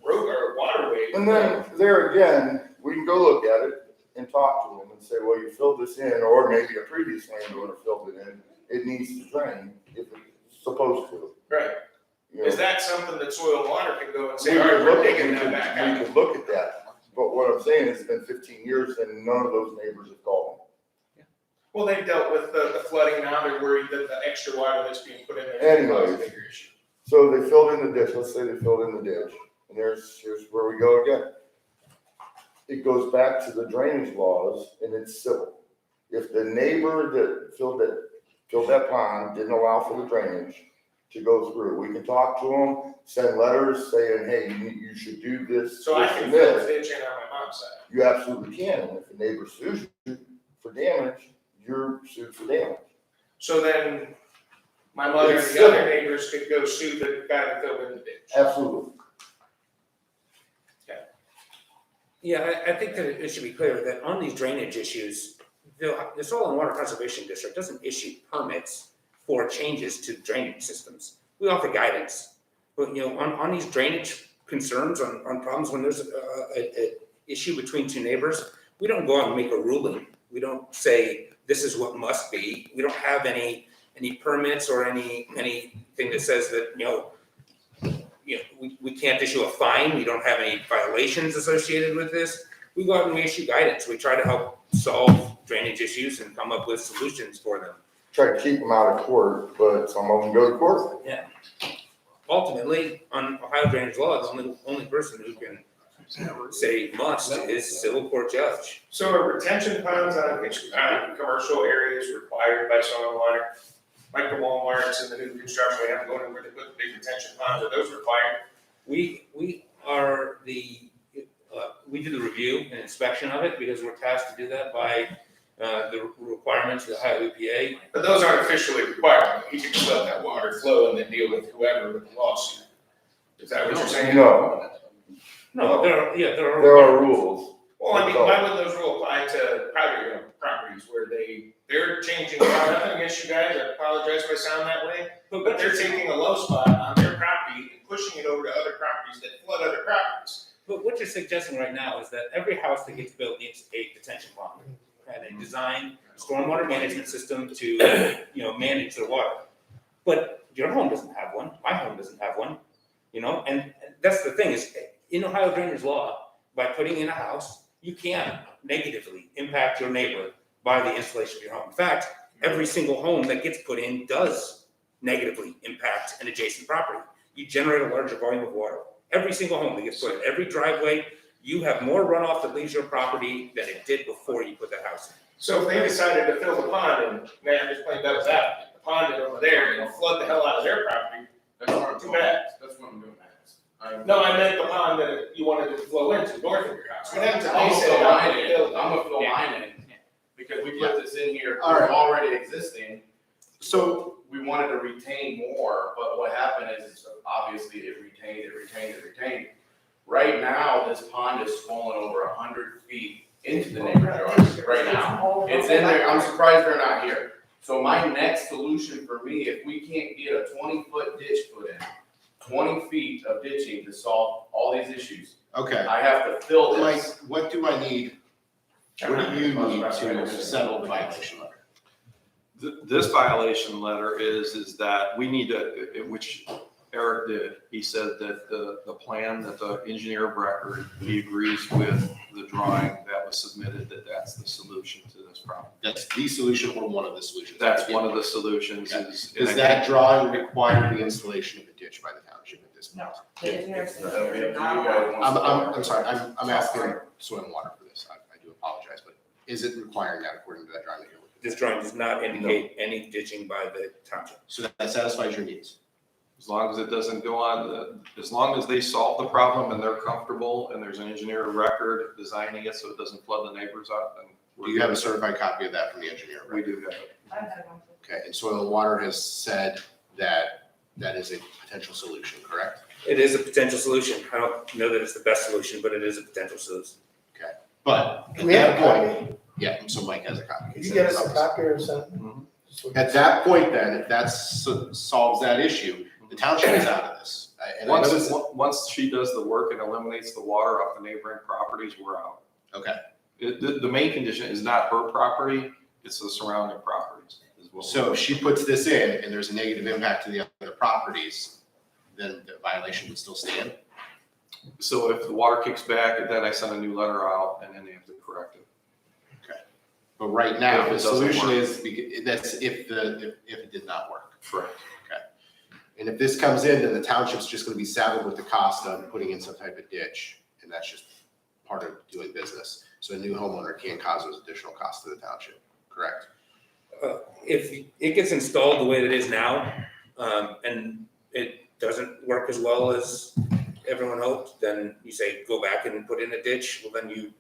road or waterway? And then there again, we can go look at it and talk to them and say, well, you filled this in, or maybe a previous landowner filled it in. It needs to drain if it's supposed to. Right. You know, Is that something that Soil and Water can go and we say, all right, could we're look digging that back out? we could look at that. But what I'm saying is it's been 15 years and none of those neighbors have called. Well, they've dealt with the flooding now, they're worried that the extra water that's being put in there is Anyways. a bigger issue. So they filled in the ditch, let's say they filled in the ditch, and here's where we go again. It goes back to the drainage laws and it's civil. If the neighbor that filled that pond didn't allow for the drainage to go through, we can talk to them, send letters saying, hey, you should do this, So I this can and fill the this. ditch in on my mom's side. You absolutely can, and if the neighbor sues you for damage, you're sued for damage. So then my mother and It's the other civil. neighbors could go sue the guy that filled in the ditch. Absolutely. Yeah, I think that it should be clear that on these drainage issues, the Soil and Water Conservation District doesn't issue permits for changes to drainage systems. We offer guidance. But, you know, on these drainage concerns, on problems, when there's a issue between two neighbors, we don't go out and make a ruling. We don't say, this is what must be. We don't have any permits or anything that says that, we can't issue a fine. We don't have any violations associated with this. We go out and we issue guidance. We try to help solve drainage issues and come up with solutions for them. Try to keep them out of court, but some of them go to court. Ultimately, on Ohio drainage law, the only person who can say must is civil court judge. So are retention ponds on commercial areas required by soil and water? Like the Walmarts and the new construction we have going in where they put the big retention ponds, are those required? We are we do the review and inspection of it because we're tasked to do that by the requirements of the Ohio EPA. But those aren't officially required. You can just let that water flow and then deal with whoever with the lawsuit. Is that what you're saying? No, No, there are. there are rules. Well, I mean, why wouldn't those rules apply to private properties where they're changing, nothing against you guys, I apologize if I sound that way, but they're taking a low spot on their property and pushing it over to other properties that flood other properties. But what you're suggesting right now is that every house that gets built needs a detention pond. And they design stormwater management system to, manage the water. But your home doesn't have one, my home doesn't have one, and that's the thing is, in Ohio drainage law, by putting in a house, you can negatively impact your neighbor by the installation of your home. In fact, every single home that gets put in does negatively impact an adjacent property. You generate a larger volume of water. Every single home that gets put in, every driveway, you have more runoff that leaves your property than it did before you put that house in. So if they decided to fill the pond and, man, I'm just playing devil's advocate, the pond is over there and flood the hell out of their property, too bad. That's what I'm doing, Max. No, I meant the pond that you wanted to flow into, north of your house. What happens if I'm they gonna say, fill mine in, "Build it"? I'm gonna fill mine in, because we put this in here, All right. already existing. So, We wanted to retain more, but what happened is, obviously, it retained. Right now, this pond is swollen over 100 feet into the neighbor's yard, right now. It's in there, I'm surprised they're not here. So my next solution for me, if we can't get a 20-foot ditch put in, 20 feet of ditching to solve all these issues, okay, I have to fill Mike, this. what do I need, what do you need to settle the violation letter? This violation letter is that we need to, which Eric did, he said that the plan, that the engineer of record, he agrees with the drawing that was submitted, that's the solution to this problem. That's the solution or one of the solutions? That's one of the solutions Okay. is. Does that drawing require the installation of a ditch by the township at this point? The engineer said That'll be up to you not guys. I'm sorry, I'm asking soil and water for this, I do apologize, but is it requiring that according to that drawing that you're looking at? This drawing does not indicate any ditching by the township. So that satisfies your needs? As long as it doesn't go on, as long as they solve the problem and they're comfortable and there's an engineer of record designing it so it doesn't flood the neighbors out, then. Do you have a certified copy of that from the engineer? We do have it. Okay, and soil and water has said that that is a potential solution, correct? It is a potential solution. I don't know that it's the best solution, but it is a potential solution. But Do we have a copy? yeah, so Mike has a copy. Could you get us a copy or something? At that point then, if that solves that issue, the township is out of this. And I know this is- Once she does the work and eliminates the water off the neighboring properties, we're out. Okay, The main condition is not her property, it's the surrounding properties as well. so if she puts this in and there's a negative impact to the other properties, then the violation would still stand? So if the water kicks back, then I send a new letter out and then they have to correct it. But right now, If it the doesn't solution work. is, that's if it did not work. Correct. And if this comes in, then the township's just gonna be saddled with the cost of putting in some type of ditch, and that's just part of doing business. So a new homeowner can't cause those additional costs to the township, correct? If it gets installed the way that it is now, and it doesn't work as well as everyone hoped, then you say, go back and put in a ditch. Well, then you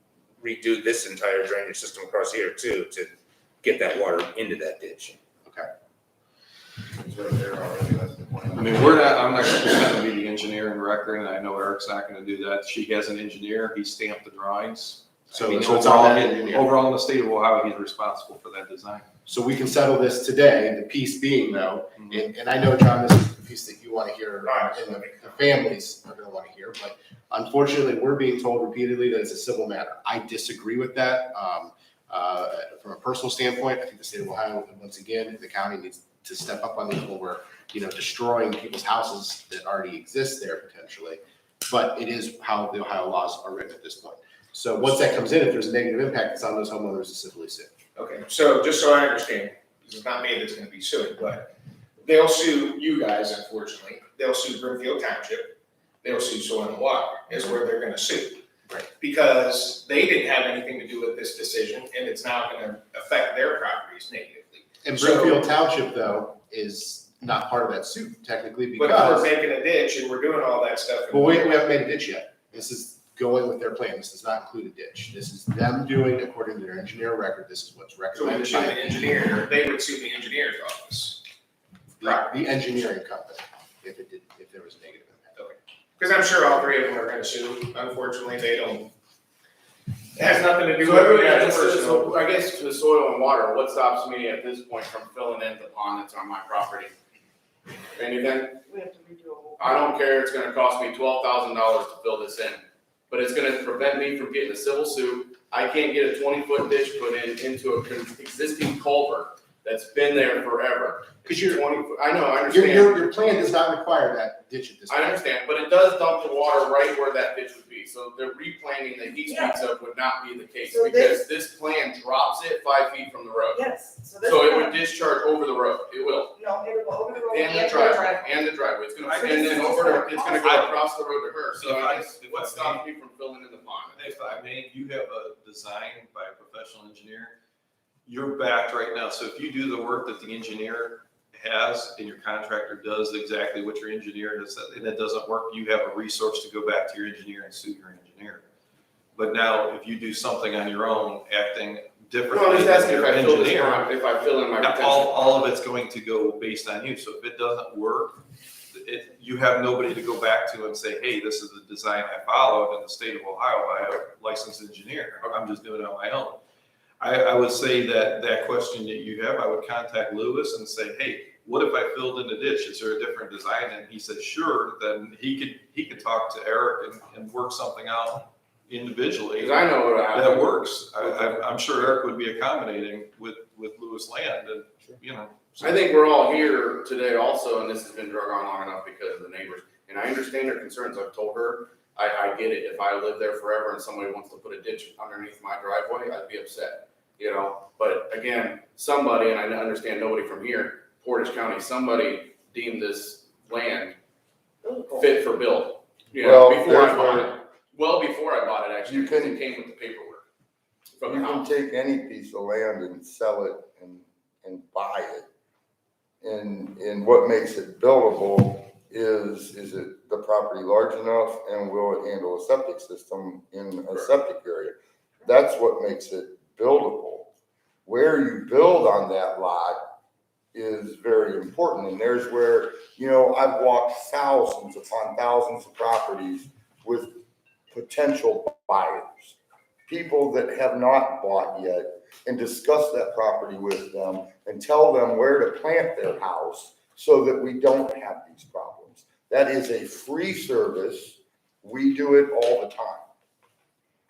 redo this entire drainage system across here too, to get that water into that ditch. It's right there already, that's the point. I mean, I'm not gonna be the engineer in record, and I know Eric's not gonna do that. She has an engineer, he stamped the drawings. So I mean, it's on overall, that engineer. overall in the state of Ohio, he's responsible for that design. So we can settle this today, the piece being though, and I know, John, this is the piece that you wanna hear, and the families are gonna wanna hear, but unfortunately, we're being told repeatedly that it's a civil matter. I disagree with that. From a personal standpoint, I think the state of Ohio, once again, the county needs to step up on these when we're, destroying people's houses that already exist there potentially. But it is how the Ohio laws are written at this point. So once that comes in, if there's a negative impact, it's on those homeowners to civilly sue. Okay, so just so I understand, this is not me that's gonna be suing, but they'll sue you guys, unfortunately. They'll sue Brimfield Township. They'll sue Soil and Water, is where they're gonna sue. Right. Because they didn't have anything to do with this decision, and it's now gonna affect their properties negatively. And So- Brimfield Township, though, is not part of that suit technically But because. we're making a ditch and we're doing all that stuff. Well, we haven't made a ditch yet. This is going with their plan. This does not include a ditch. This is them doing, according to their engineer record, this is what's So we would recommended sue by the engineer, they would sue the engineer's office. the engineering company if there was a negative impact. Because I'm sure all three of them are gonna sue. Unfortunately, they don't. It has nothing to do So with everybody, the so personal. I guess to the soil and water, what stops me at this point from filling in the pond that's on my property? Anything? We have to redo a whole. I don't care, it's gonna cost me $12,000 to fill this in, but it's gonna prevent me from getting a civil suit. I can't get a 20-foot ditch put in into a existing culvert that's been there forever. Because your, 20 foot, I know, I understand. your plan does not require that ditch at this I point. understand, but it does dump the water right where that ditch would be, so the replanting that he speaks of would not be the case, So because this plan drops it 5 feet from the road. Yes, so this. So it would discharge over the road, it will, No, it will go over the road and the and driveway, and the driveway, it's gonna, So and this then is over just to, it's gonna go across the road to her, so If I I- guess, if what I stops me from filling in the pond? If I may, you have a design by a professional engineer, you're backed right now. So if you do the work that the engineer has and your contractor does exactly what your engineer has said, and it doesn't work, you have a resource to go back to your engineer and sue your engineer. But now, if you do something on your own, acting No, differently I'm just than asking if your I fill this engineer, pond, if I fill in my now, retention. all of it's going to go based on you. So if it doesn't work, you have nobody to go back to and say, hey, this is the design I followed in the state of Ohio by a licensed engineer. I'm just doing it on my own. I would say that question that you have, I would contact Lewis and say, hey, what if I filled in the ditch? Is there a different design? And he said, sure, then he could talk to Eric and work something out individually. Because I know what happened. That works. I'm sure Eric would be accommodating with Lewis Land and, you know. I think we're all here today also, and this has been drug on long enough because of the neighbors, and I understand their concerns. I've told her, I get it. If I live there forever and somebody wants to put a ditch underneath my driveway, I'd be upset, you know? But again, somebody, and I understand nobody from here, Portage County, somebody deemed this land fit for build. You know, Well, before I there's bought where- it. Well, before I bought it, actually, You because can- it came with the paperwork You from the can house. take any piece of land and sell it and buy it. And what makes it buildable is it the property large enough and will it handle a septic system in a septic area? That's what makes it buildable. Where you build on that lot is very important. And there's where, you know, I've walked thousands upon thousands of properties with potential buyers, people that have not bought yet, and discuss that property with them and tell them where to plant their house so that we don't have these problems. That is a free service. We do it all the time.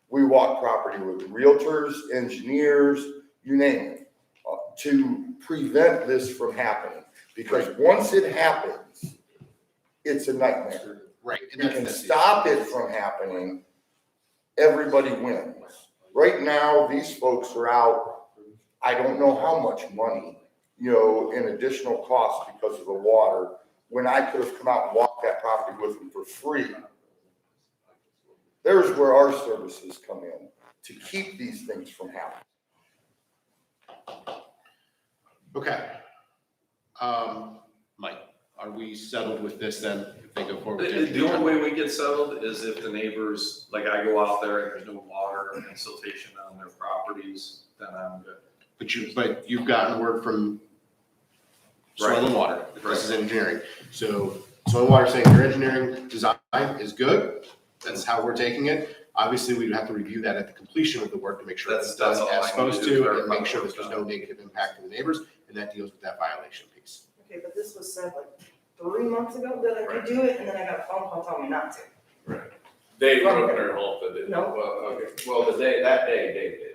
We walk property with realtors, engineers, you name it, to prevent this from happening. Because once it happens, it's a nightmare. Right. You can stop it from happening, everybody wins. Right now, these folks are out, I don't know how much money, you know, in additional costs because of the water, when I could have come out and walked that property with them for free. There's where our services come in, to keep these things from happening. Okay. Mike, are we settled with this then? If they go forward? The only way we get settled is if the neighbors, like I go out there and there's no water and siltation on their properties, then I'm good. But you've gotten word from Soil and Water, this is engineering. So Soil and Water saying your engineering design is good, that's how we're taking it. Obviously, we would have to review that at the completion of the work to make sure it's done That's all I as need supposed to do, to, and make verify sure the that there's work's no negative impact to the neighbors, and that deals with that violation piece. Okay, but this was said like 3 months ago that I could do it, and then I got a phone call telling me not to. Dave Bruckner helped it. No. Well, okay, well, that day, Dave did.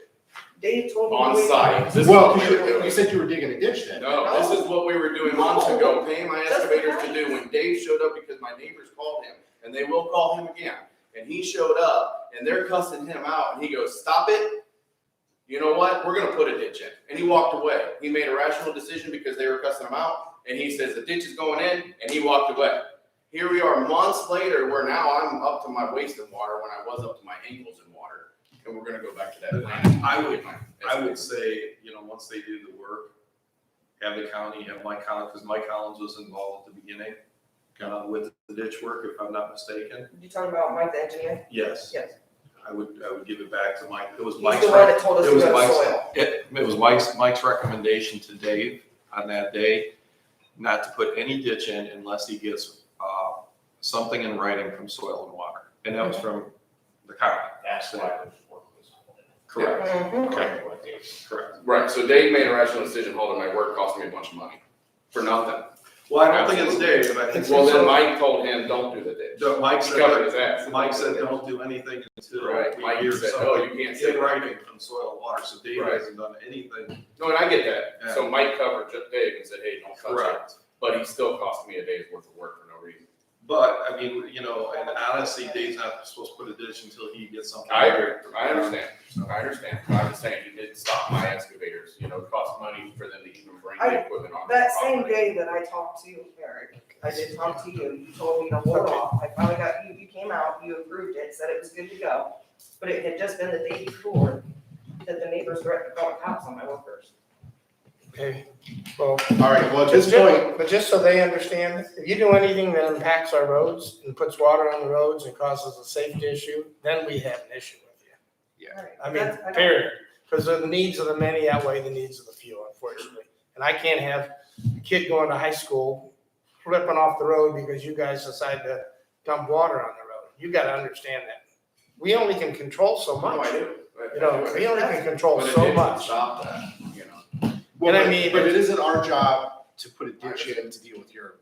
Dave told me. On to wait. site. This is Well, what we were doing. you said you were digging a ditch then. No, this is what we were doing months ago, paying my excavators to do, when Dave showed up, because my neighbors called him, and they will call him again. And he showed up, and they're cussing him out, and he goes, stop it. You know what? We're gonna put a ditch in. And he walked away. He made a rational decision because they were cussing him out, and he says, the ditch is going in, and he walked away. Here we are months later, where now I'm up to my waist in water when I was up to my ankles in water. And we're gonna go back to that plan. I would say, once they do the work, have the county, have Mike Collins, because Mike Collins was involved at the beginning with the ditch work, if I'm not mistaken. You talking about Mike the engineer? Yes. Yes. I would give it back to Mike. It was He's Mike's. the one that told us It to was go to Mike's, soil. it was Mike's recommendation to Dave on that day, not to put any ditch in unless he gets something in writing from Soil and Water. And that was from the county. That's why the work was. Correct. Mhm. Correct. Right, so Dave made a rational decision, holding my work cost me a bunch of money for nothing. Well, I don't think it's Dave, but I think. Well, then Mike told him, don't do the ditch. Mike He covered his said, ass. Mike said, don't do anything until. Right, Mike we hear said, something oh, you can't say in that. writing from Soil and Water, so Dave Right. hasn't done anything. No, and I get that. Yeah. So Mike covered just Dave and said, hey, don't touch it. Correct. But he still cost me a day's worth of work for no reason. But, I mean, and honestly, Dave's not supposed to put a ditch until he gets something. I agree, I understand, I'm just saying, he did stop my excavators, it cost money for them to even bring the equipment on. That same day that I talked to Eric, I did talk to you, you told me to hold off, I finally got, you came out, you approved it, said it was good to go. But it had just been the day before that the neighbors threatened to call the cops on my workers. Okay, well, All right, well, at this point, but just so they understand, if you do anything that impacts our roads and puts water on the roads and causes a safety issue, then we have an issue with you. Yeah. I mean, period, because the needs of the many outweigh the needs of the few, unfortunately. And I can't have a kid going to high school flipping off the road because you guys decide to dump water on the road. You gotta understand that. We only can control so No, much. I do. We only can control But it so didn't much. stop that, well, And I but- mean- but it isn't our job to put a ditch in to deal with your,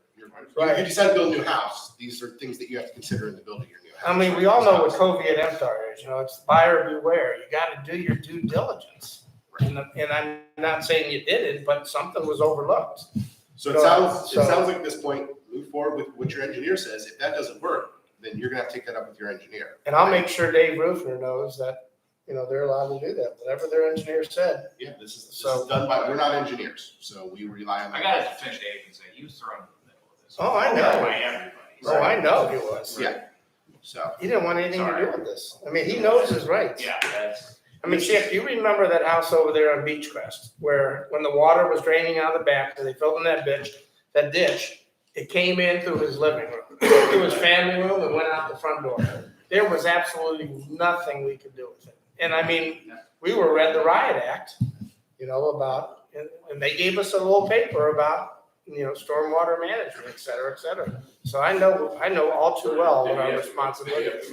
Right. you decide to build a new house. These are things that you have to consider in the building of your new house. I mean, we all know what COVID MTAR is, it's buyer beware. You gotta do your due diligence. And I'm not saying you did it, but something was overlooked. So it sounds like at this point, move forward with what your engineer says. If that doesn't work, then you're gonna have to take that up with your engineer. And I'll make sure Dave Rufner knows that, they're allowed to do that, whatever their engineer said. Yeah, this is done by, we're not engineers, so we rely on. I gotta defend Dave and say, he was thrown in the middle of this. Oh, I know. By everybody. Oh, I know he was. Yeah. So, He didn't want anything to do with this. I mean, he knows his rights. Yeah, that's. I mean, Chip, you remember that house over there on Beechcrest, where when the water was draining out of the back, and they filled in that ditch, it came in through his living room, through his family room, and went out the front door. There was absolutely nothing we could do with it. And I mean, we were read the riot act, about, and they gave us a little paper about, stormwater management, et cetera, et cetera. So I know all too well what our responsibility is.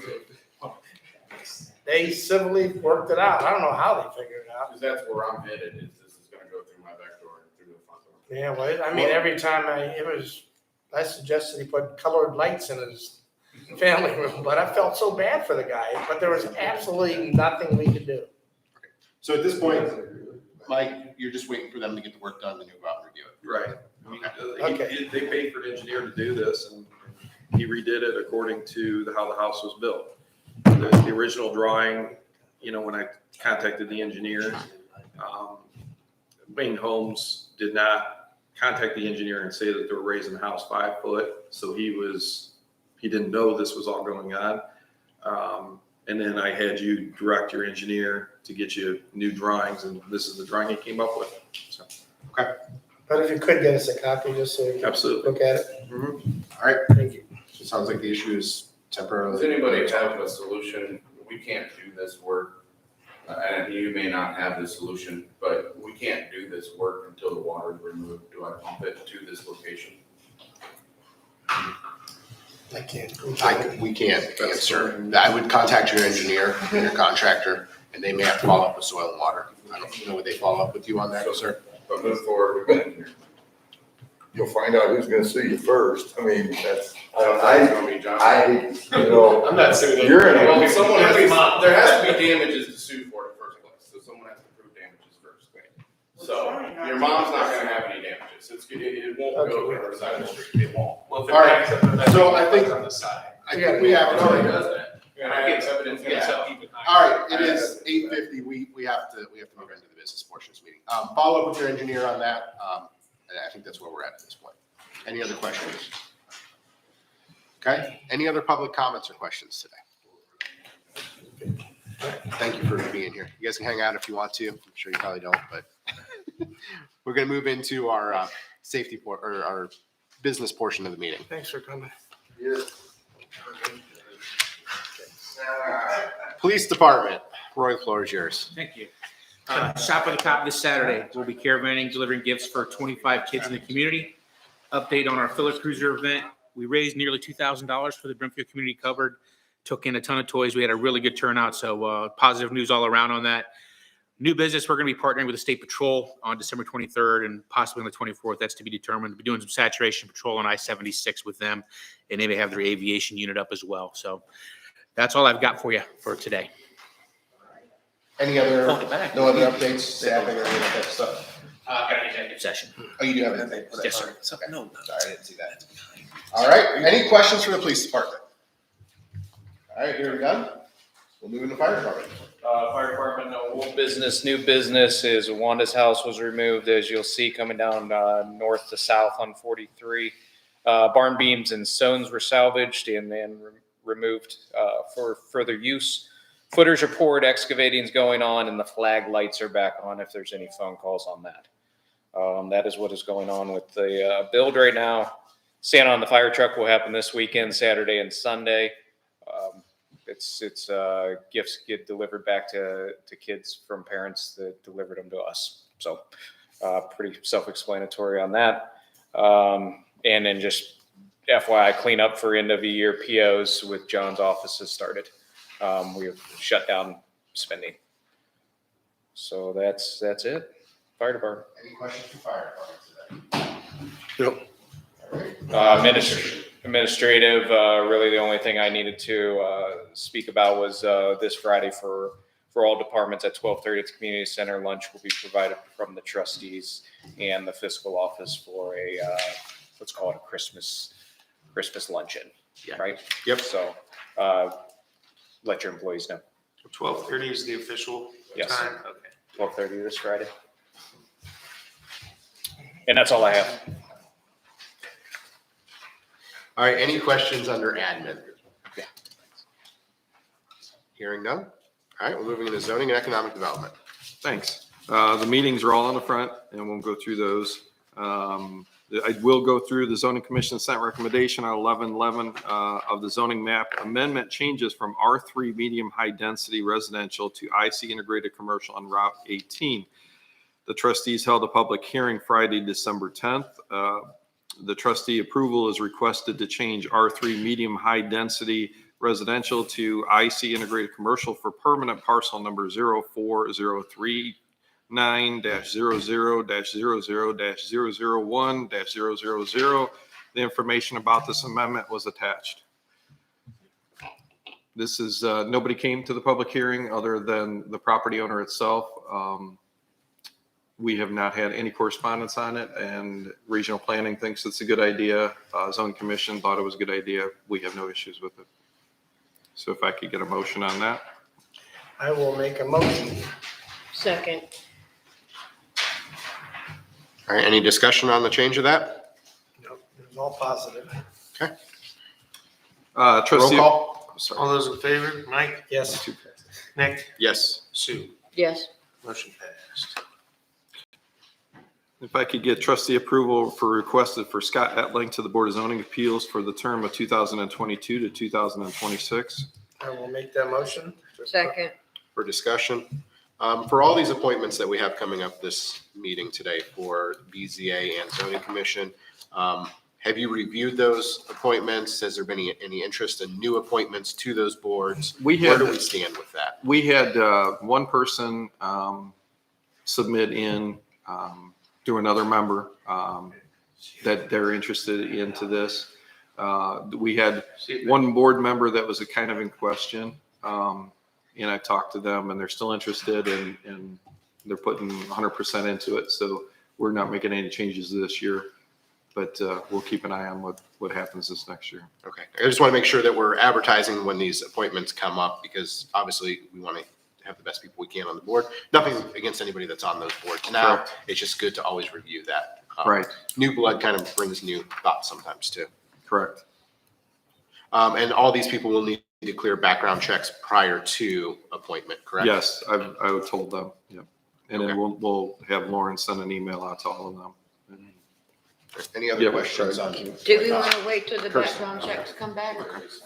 They civilly worked it out. I don't know how they figured it out. Because that's where I'm headed, is this is gonna go through my back door and through the front door. Yeah, well, I mean, every time I suggested he put colored lights in his family room, but I felt so bad for the guy, but there was absolutely nothing we could do. so at this point, Mike, you're just waiting for them to get the work done, then you'll go out and review it. Right. I mean, Okay. they paid for an engineer to do this, and he redid it according to how the house was built. The original drawing, when I contacted the engineer, Wayne Holmes did not contact the engineer and say that they were raising the house 5 foot, so he didn't know this was all going on. And then I had you direct your engineer to get you new drawings, and this is the drawing he came up with. So, But if you could get us a copy, just so we can absolutely. look at it. All right, Thank you. so it sounds like the issue is temporarily. Does anybody have a solution? We can't do this work, and you may not have the solution, but we can't do this work until the water is removed. Do I pump it to this location? I can't. We can't answer. I would contact your engineer and your contractor, and they may have to follow up with Soil and Water. I don't know, would they follow up with you on that, sir? But move forward with that. You'll find out who's gonna sue you first. I mean, that's, It's gonna be John. I'm not saying. You're in Well, it. someone has to, there has to be damages to sue for in the first place, so someone has to prove damages first. So your mom's not gonna have any damages. It won't go to her side of the street. It won't. Well, if All right, it so I think- on the side. I think we have. It already does that. And I have evidence. All right, it is 8:50. We have to move into the business portion of this meeting. Follow up with your engineer on that. And I think that's where we're at this point. Any other questions? Okay, any other public comments or questions today? Thank you for being here. You guys can hang out if you want to. I'm sure you probably don't, but we're gonna move into our or our business portion of the meeting. Thanks for coming. Police Department, Roy, the floor is yours. Thank you. Shop at the Cop this Saturday. We'll be caravanning, delivering gifts for 25 kids in the community. Update on our Filler Cruiser event. We raised nearly $2,000 for the Brimfield Community Cupboard. Took in a ton of toys. We had a really good turnout, so positive news all around on that. New business, we're going to be partnering with the State Patrol on December 23rd and possibly on the 24th. That's to be determined. We'll be doing some saturation patrol on I-76 with them, and they may have their aviation unit up as well. So that's all I've got for you for today. Any other, no other updates, staffing or any of that stuff? Got an executive session. Oh, you do have anything? Yes, sir. Okay. No, sorry, I didn't see that. All right, any questions for the police department? All right, here we go. We'll move into fire department. Fire department, no old business, new business is Wanda's house was removed, as you'll see coming down north to south on 43. Barn beams and stones were salvaged and then removed for further use. Footers are poured, excavating's going on, and the flag lights are back on if there's any phone calls on that. That is what is going on with the build right now. Santa on the fire truck will happen this weekend, Saturday and Sunday. It's gifts get delivered back to kids from parents that delivered them to us. So pretty self-explanatory on that. And then just FYI, clean up for end of the year POs with John's office has started. We have shut down spending. So that's it. Fire department. Any questions for fire department today? Administrative, really the only thing I needed to speak about was this Friday for all departments at 12:30 at the community center. Lunch will be provided from the trustees and the fiscal office for a let's call it a Christmas luncheon. Yeah. Right. Yep. So let your employees know. 12:30 is the official Yes. time? Okay. 12:30 this Friday. And that's all I have. All right, any questions under admin? Yeah. Hearing none. All right, we're moving into zoning and economic development. Thanks. The meetings are all on the front, and we'll go through those. I will go through the zoning commission sent recommendation on 1111 of the zoning map amendment changes from R3 medium high density residential to IC integrated commercial on Route 18. The trustees held a public hearing Friday, December 10th. The trustee approval is requested to change R3 medium high density residential to IC integrated commercial for permanent parcel number 04039-00-00-001-000. The information about this amendment was attached. This is, nobody came to the public hearing other than the property owner itself. We have not had any correspondence on it, and regional planning thinks it's a good idea. Zone commission thought it was a good idea. We have no issues with it. So if I could get a motion on that. I will make a motion. Second. All right, any discussion on the change of that? No, it was all positive. Roll Trustee. call? I'm sorry. All those in favor? Mike? Yes. Nick? Yes. Sue? Yes. Motion passed. If I could get trustee approval for requested for Scott Etling to the Board of Zoning Appeals for the term of 2022 to 2026. I will make that motion. Second. For discussion. For all these appointments that we have coming up this meeting today for BZA and zoning commission, have you reviewed those appointments? Has there been any interest in new appointments to those boards? Where do we stand with that? We had one person submit in through another member that they're interested into this. We had one board member that was a kind of in question. And I talked to them and they're still interested and they're putting 100% into it. So we're not making any changes this year, but we'll keep an eye on what happens this next year. Okay. I just want to make sure that we're advertising when these appointments come up because obviously we want to have the best people we can on the board. Nothing against anybody that's on those boards now. Correct. It's just good to always review that. Right. New blood kind of brings new thoughts sometimes too. Correct. And all these people will need to clear background checks prior to appointment, correct? Yes, I told them, yep. And Okay. then we'll have Lauren send an email out to all of them. Any other Yeah, questions on? Do we want to wait till the background checks come back?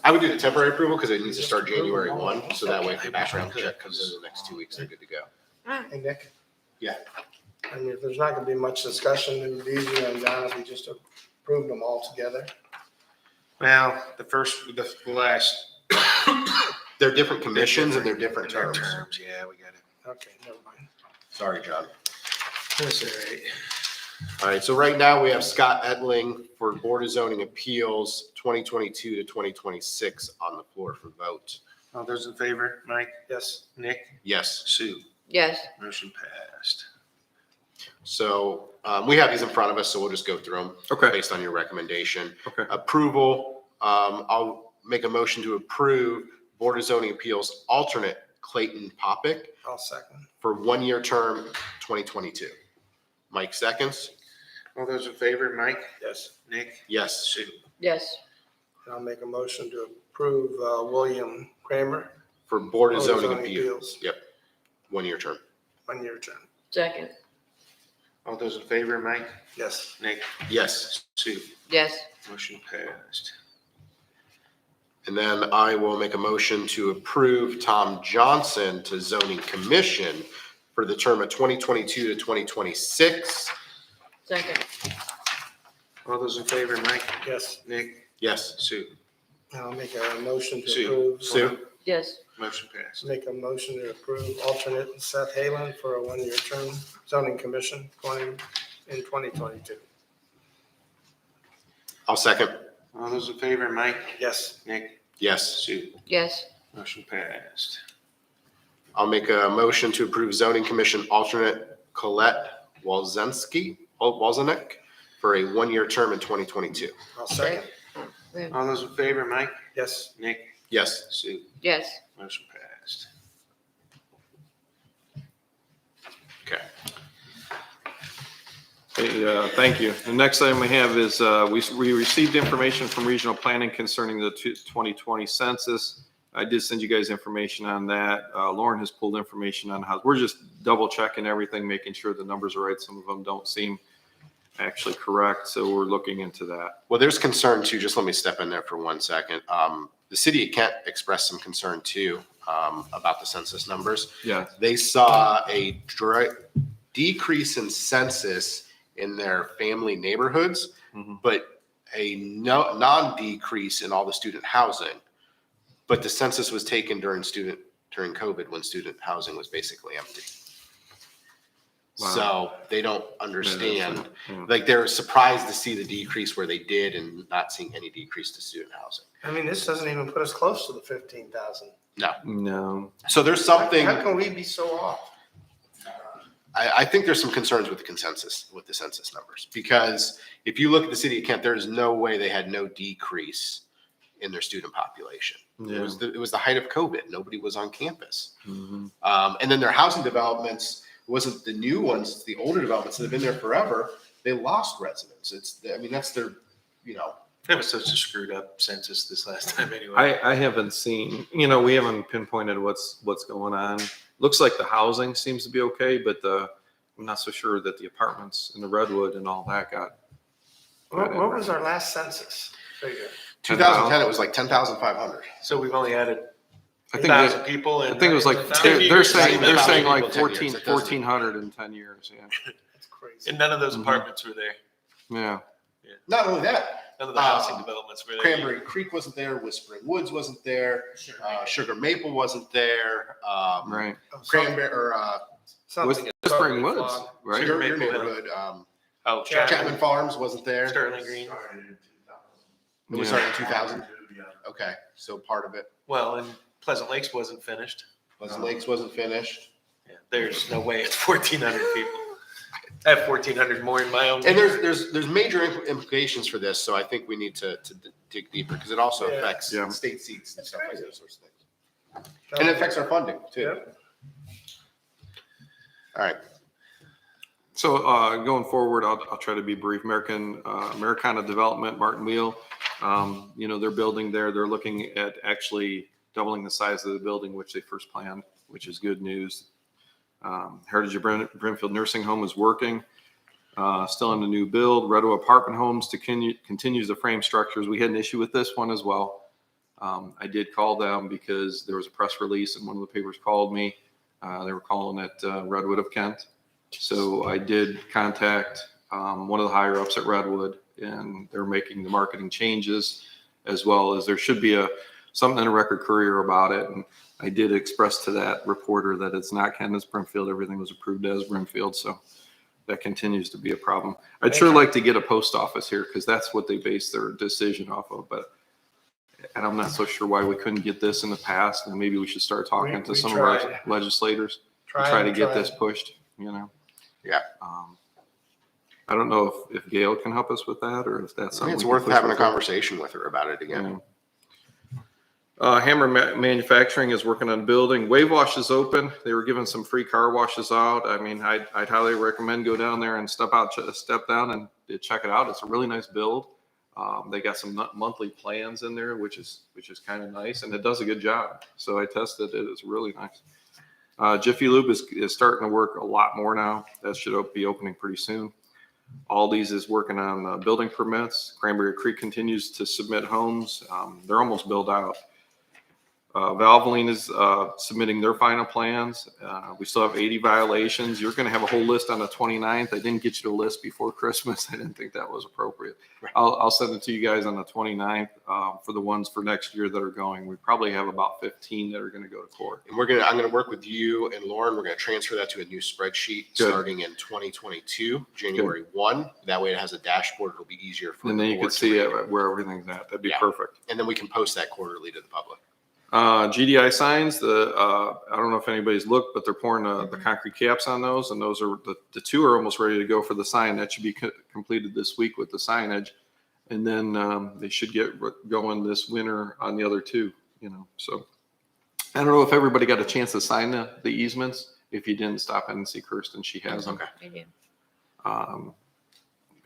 I would do the temporary approval because it needs to start January 1, so that way if the background check comes in the next 2 weeks, they're good to go. Hey, Nick? Yeah. I mean, if there's not gonna be much discussion, it would be easier on John if we just approved them all together. Well, the last. They're different commissions and they're different Their terms. Yeah, we got it. Okay, never mind. Sorry, John. That's all right. All right, so right now we have Scott Edling for Board of Zoning Appeals, 2022 to 2026 on the floor for vote. All those in favor, Mike? Yes. Nick? Yes. Sue? Yes. Motion passed. So we have these in front of us, so we'll just go through them. Okay. Based on your recommendation. Okay. Approval, I'll make a motion to approve Board of Zoning Appeals alternate Clayton Popick I'll second. for 1-year term, 2022. Mike seconds? All those in favor, Mike? Yes. Nick? Yes. Sue? Yes. And I'll make a motion to approve, William Kramer. For Board of Board of Zoning Zoning Appeals. Appeals. Yep. 1-year term. 1-year term. Second. All those in favor, Mike? Yes. Nick? Yes. Sue? Yes. Motion passed. And then I will make a motion to approve Tom Johnson to Zoning Commission for the term of 2022 to 2026. Second. All those in favor, Mike? Yes. Nick? Yes. Sue? And I'll make a motion to Sue. approve. Sue? Yes. Motion passed. Make a motion to approve alternate Seth Halen for a 1-year term, zoning commission, in 2022. I'll second. All those in favor, Mike? Yes. Nick? Yes. Sue? Yes. Motion passed. I'll make a motion to approve Zoning Commission alternate Colette Walzensky for a 1-year term in 2022. I'll second. All those in favor, Mike? Yes. Nick? Yes. Sue? Yes. Motion passed. Okay. Hey, thank you. The next item we have is, we received information from regional planning concerning the 2020 census. I did send you guys information on that. Lauren has pulled information on how, we're just double checking everything, making sure the numbers are right. Some of them don't seem actually correct, so we're looking into that. Well, there's concern too, just let me step in there for 1 second. The city of Kent expressed some concern too about the census numbers. Yeah. They saw a decrease in census in their family neighborhoods, but a non-decrease in all the student housing. But the census was taken during COVID when student housing was basically empty. Wow. So they don't understand, Yeah. like they're surprised to see the decrease where they did and not seeing any decrease to student housing. I mean, this doesn't even put us close to the 15,000. No. So there's something, How can we be so off? I think there's some concerns with the census numbers, because if you look at the city of Kent, there is no way they had no decrease in their student population. Yeah. It was the height of COVID. Nobody was on campus. Mhm. And then their housing developments, it wasn't the new ones, it's the older developments that have been there forever. They lost residents. That's their, That was such a screwed up census this last time anyway. I haven't seen, we haven't pinpointed what's going on. Looks like the housing seems to be okay, but I'm not so sure that the apartments in the Redwood and all that got. What was our last census figure? 2010, it was like 10,500. So we've only added I think 1,000 people. I think it was like, they're saying like 1,400 in 10 years, yeah. That's crazy. And none of those apartments were there. Yeah. Not only that, None of the housing developments were there. Cranberry Creek wasn't there, Whispering Woods wasn't there, Sugar Maple wasn't there, Right. Cranberry, or Something. Whispering Woods, right? your Maple Hill. neighborhood, Oh, Chapman Farms wasn't there. Sterling Green. It was started in 2000? Okay, so part of it. Well, and Pleasant Lakes wasn't finished. Pleasant Lakes wasn't finished. Yeah, there's no way it's 1,400 people. I have 1,400 more in my own. And there's major implications for this, so I think we need to dig deeper, because it also Yeah. affects Yeah. state seats and stuff like those sorts of things. And it affects our funding too. Yep. All right. So going forward, I'll try to be brief. Americana Development, Martin Wheel, They're building there. They're looking at actually doubling the size of the building, which they first planned, which is good news. Heritage of Brimfield Nursing Home is working, still in the new build. Redwood Apartment Homes continues to frame structures. We had an issue with this one as well. I did call them because there was a press release and one of the papers called me. They were calling it Redwood of Kent. So I did contact one of the higher ups at Redwood, and they're making the marketing changes, as well as there should be something in a Record Courier about it. And I did express to that reporter that it's not Kent, it's Brimfield. Everything was approved as Brimfield. So that continues to be a problem. I'd sure like to get a post office here because that's what they base their decision off of. And I'm not so sure why we couldn't get this in the past. And maybe we should start talking to some of our legislators to try to get this pushed, Yeah. I don't know if Gail can help us with that or if that's I something. think it's we worth can push having a with her. conversation with her about it again. Hammer Manufacturing is working on building. Wave Wash is open. They were giving some free car washes out. I mean, I'd highly recommend go down there and step down and check it out. It's a really nice build. They got some monthly plans in there, which is kind of nice, and it does a good job. So I tested it. It's really nice. Jiffy Lube is starting to work a lot more now. That should be opening pretty soon. Aldi's is working on building permits. Cranberry Creek continues to submit homes. They're almost built out. Valvoline is submitting their final plans. We still have 80 violations. You're going to have a whole list on the 29th. I didn't get you the list before Christmas. I didn't think that was appropriate. Right. I'll send it to you guys on the 29th for the ones for next year that are going. We probably have about 15 that are going to go to court. And I'm going to work with you and Lauren. We're going to transfer that to a new spreadsheet starting in 2022, January 1. That way it has a dashboard. It'll be easier for And then you can see where everything's at. That'd be perfect. And then we can post that quarterly to the public. GDI signs, I don't know if anybody's looked, but they're pouring the concrete caps on those, and those are the two are almost ready to go for the sign. That should be completed this week with the signage, and then they should get going this winter on the other two. So I don't know if everybody got a chance to sign the easements. If you didn't, stop in and see Kirsten; she has them. Okay. I do.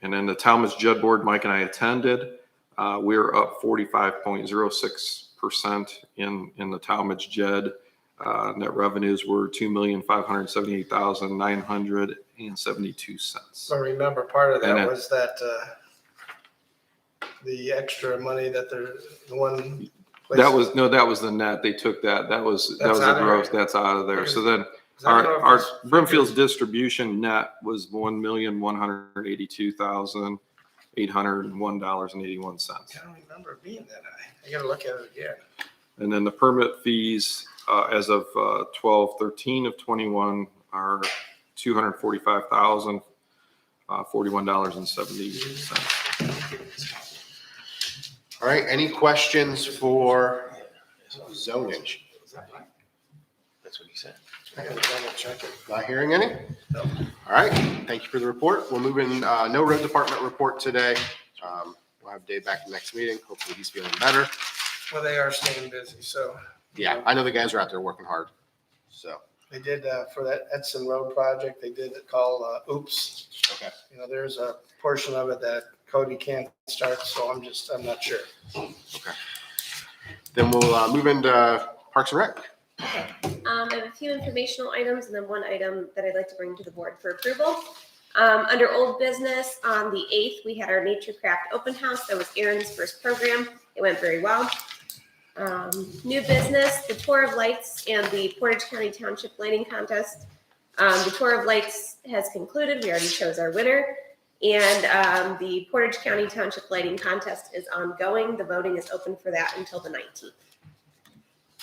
And then the Talmadge Judd Board, Mike and I attended. We're up 45.06%. In the Talmadge Jed. Net revenues were $2,578,972. So remember, part of And that it- was that, the extra money that the one. place- That was the net. They took that. That was That's the out of gross. there? That's out of there. So then 'Cause I don't know if our this Brimfield's figures- distribution net was $1,182,801.81. I don't remember it being that high. I gotta look at it again. And then the permit fees, as of 12/13 of 21 are $245,041.70. All right. Any questions for zoning? That's what he said. I gotta double check it. Not hearing any? No. All right. Thank you for the report. We'll move in. No road department report today. We'll have Dave back in the next meeting. Hopefully he's feeling better. Well, they are staying busy, so Yeah, I know the guys are out there working hard. So, they did, for that Edson Road project, they did call, Oops. okay. There's a portion of it that Cody can't start, so I'm not sure. Okay. Then we'll move into Parks and Rec. Okay, I have a few informational items and then one item that I'd like to bring to the board for approval. Under old business, on the 8th, we had our Nature Craft Open House. That was Aaron's first program. It went very well. New business, the Tour of Lights and the Portage County Township Lighting Contest. The Tour of Lights has concluded. We already chose our winner. And the Portage County Township Lighting Contest is ongoing. The voting is open for that until the 19th.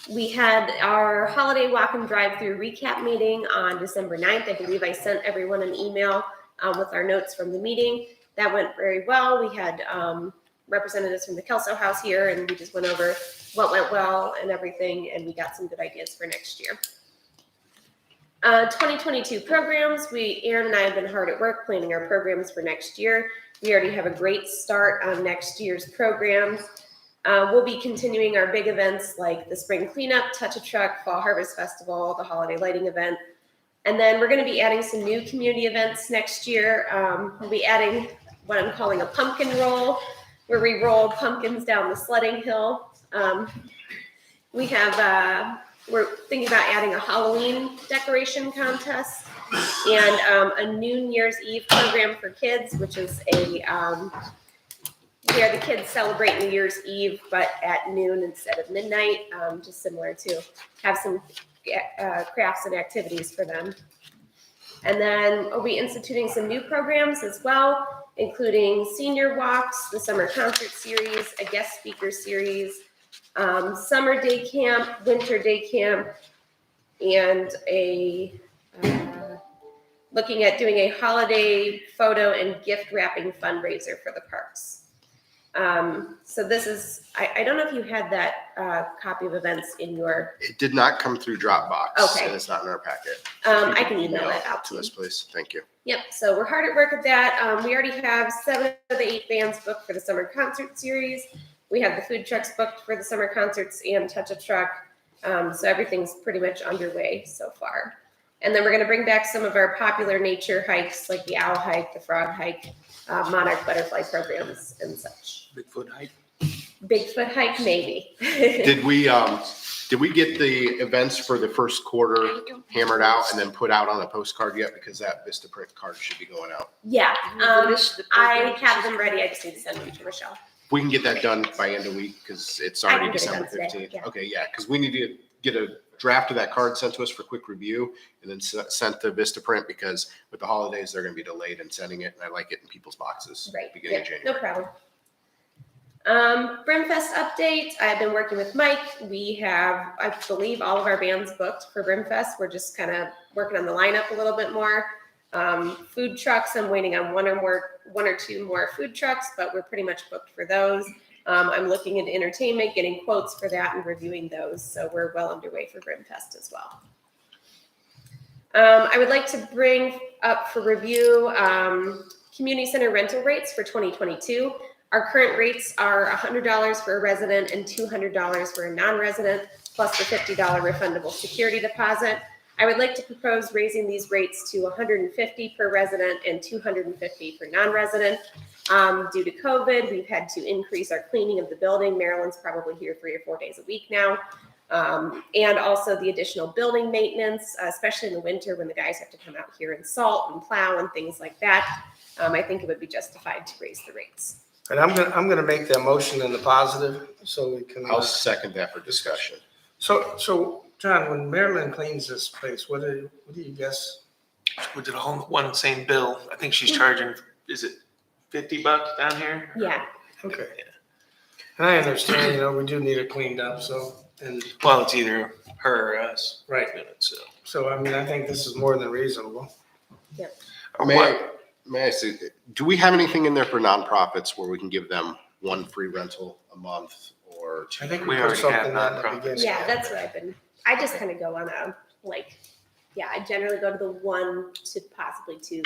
We had our holiday walk and drive-through recap meeting on December 9th. I believe I sent everyone an email with our notes from the meeting. That went very well. We had representatives from the Kelso House here, and we just went over what went well and everything, and we got some good ideas for next year. 2022 programs. Aaron and I have been hard at work planning our programs for next year. We already have a great start on next year's programs. We'll be continuing our big events like the spring cleanup, Touch a Truck, Fall Harvest Festival, the holiday lighting event. And then we're going to be adding some new community events next year. We'll be adding what I'm calling a pumpkin roll. where we roll pumpkins down the sledding hill. We have, we're thinking about adding a Halloween decoration contest and a New Year's Eve program for kids, which is where the kids celebrate New Year's Eve, but at noon instead of midnight, just similar to have some crafts and activities for them. And then we'll be instituting some new programs as well, including senior walks, the summer concert series, a guest speaker series, summer day camp, winter day camp, and looking at doing a holiday photo and gift wrapping fundraiser for the parks. So this is, I don't know if you had that copy of events in your. It did not come through Dropbox. Okay. And it's not in our packet. I can email that out to us, please. Thank you. Yep, so we're hard at work at that. We already have 7 of the 8 bands booked for the summer concert series. We have the food trucks booked for the summer concerts and Touch a Truck. So everything's pretty much underway so far. And then we're going to bring back some of our popular nature hikes, like the owl hike, the frog hike, monarch butterfly programs and such. Bigfoot hike. Bigfoot hike, maybe. Did we get the events for the first quarter hammered out and then put out on a postcard yet? Because that Vistaprint card should be going out. Yeah, I have them ready. I just need to send them to Rochelle. We can get that done by end of week because it's I already can get it December done today, 15th. yeah. Okay, yeah, because we need to get a draft of that card sent to us for quick review and then sent to Vistaprint because with the holidays, they're going to be delayed in sending it. And I like it in people's boxes. Right, Beginning of yeah, January. no problem. Brimfest update. I've been working with Mike. We have, I believe, all of our bands booked for Brimfest. We're just kind of working on the lineup a little bit more. Food trucks, I'm waiting on one or two more food trucks, but we're pretty much booked for those. I'm looking into entertainment, getting quotes for that and reviewing those. So we're well underway for Brimfest as well. I would like to bring up for review community center rental rates for 2022. Our current rates are $100 for a resident and $200 for a non-resident, plus the $50 refundable security deposit. I would like to propose raising these rates to $150 per resident and $250 for non-resident. Due to COVID, we've had to increase our cleaning of the building. Maryland's probably here 3 or 4 days a week now. And also the additional building maintenance, especially in the winter when the guys have to come out here and salt and plow and things like that. I think it would be justified to raise the rates. And I'm gonna make that motion in the positive, so we can. I'll second that for discussion. So John, when Marilyn cleans this place, what do you guess? We did all one same bill. I think she's charging, is it $50 down here? Yeah. Okay. And I understand, we do need it cleaned up, so, and. Well, it's either her or us. Right. So, I mean, I think this is more than reasonable. Yep. May I say, do we have anything in there for nonprofits where we can give them one free rental a month or two? I think We we put already have something on the nonprofits. beginning. Yeah, that's what I just kind of go on I generally go to the 1 to possibly 2.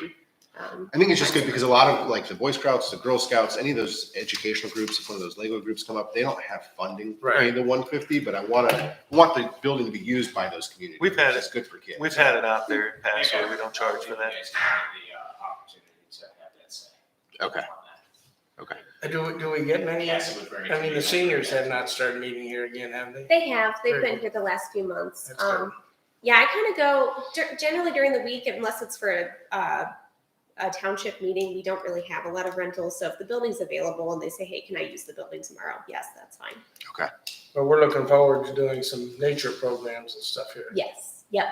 I think it's just good because a lot of like the Boy Scouts, the Girl Scouts, any of those educational groups, if one of those Lego groups come up, they don't have funding to pay the $150, but I want the building to be used by those communities. We've had It's good for kids. We've had it out there in the past where we don't charge for that. Okay. Okay. Do we get many? Yes, it would very I mean, the good. seniors have not started meeting here again, have they? They have. They've Very been here the last few months. That's good. Yeah, I kind of go generally during the week, unless it's for a township meeting. We don't really have a lot of rentals. So if the building's available and they say, hey, can I use the building tomorrow? Yes, that's fine. But we're looking forward to doing some nature programs and stuff here. Yes. Yep.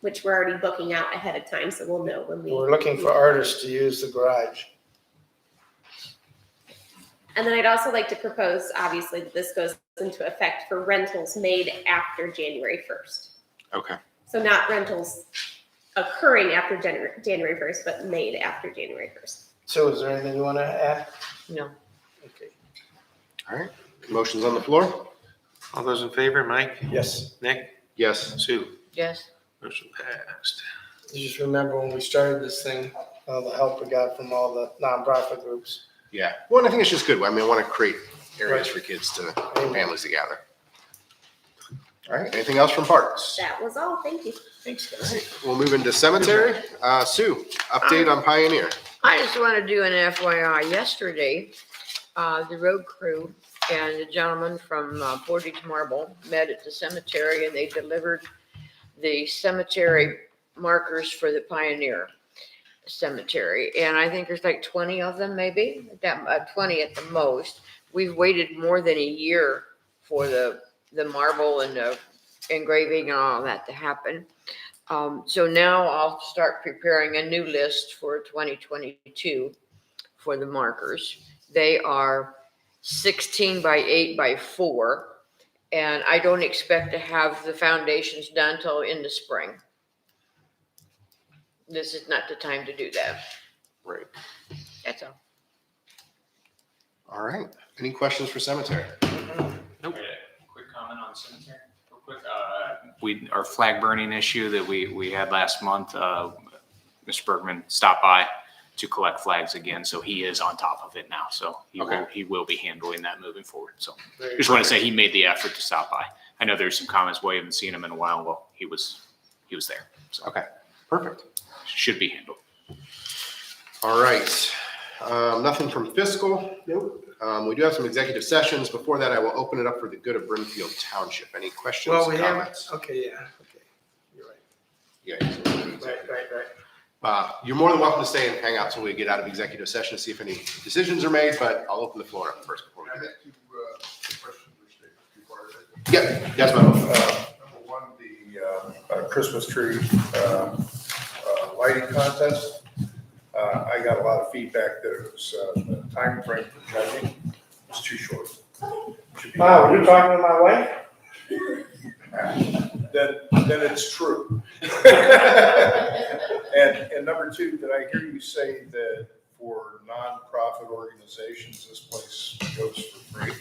Which we're already booking out ahead of time. So we'll know when We're looking for artists to use the garage. And then I'd also like to propose, obviously, that this goes into effect for rentals made after January 1st. Okay. So not rentals occurring after January 1st, but made after January 1st. So is there anything you want to add? No. Okay. All right. Motion's on the floor? All those in favor, Mike, Yes. Nick, Yes. Sue? Yes. Motion passed. You just remember when we started this thing, all the help we got from all the nonprofit groups. Yeah. Well, and I think it's just good. I mean, I want to create areas Right. for kids to families to gather. All right. Anything else from parks? That was all. Thank you. Thanks, guys. We'll move into cemetery. Sue, update on Pioneer. I just want to do an FYI. Yesterday, the road crew and a gentleman from Portage Marble met at the cemetery, and they delivered the cemetery markers for the Pioneer Cemetery. And I think there's like 20 of them, maybe, 20 at the most. We've waited more than a year for the marble and the engraving and all that to happen. So now I'll start preparing a new list for 2022 for the markers. They are 16 by 8 by 4, and I don't expect to have the foundations done till in the spring. This is not the time to do that. Right. That's all. All right. Any questions for cemetery? Nope. Quick comment on cemetery, real quick. Our flag burning issue that we had last month, Mr. Bergman stopped by to collect flags again, so he is on top of it now. So he will be handling that moving forward. So just want to say he made the effort to stop by. I know there's some comments, well, you haven't seen him in a while. Well, he was there. So Okay, perfect. should be handled. All right. Nothing from fiscal. Nope. We do have some executive sessions. Before that, I will open it up for the good of Brimfield Township. Any questions, Well, we comments? have, okay, yeah, okay. You're right. Yeah. Right. You're more than welcome to stay and hang out till we get out of executive session to see if any decisions are made, but I'll open the floor up first before we do that. Yeah, that's my vote. Number one, the Christmas tree lighting contest. I got a lot of feedback that it was, the time frame for judging was too short. Should be- Wow, you're talking to my wife? Then it's true. And number two, did I hear you say that for nonprofit organizations, this place goes for free?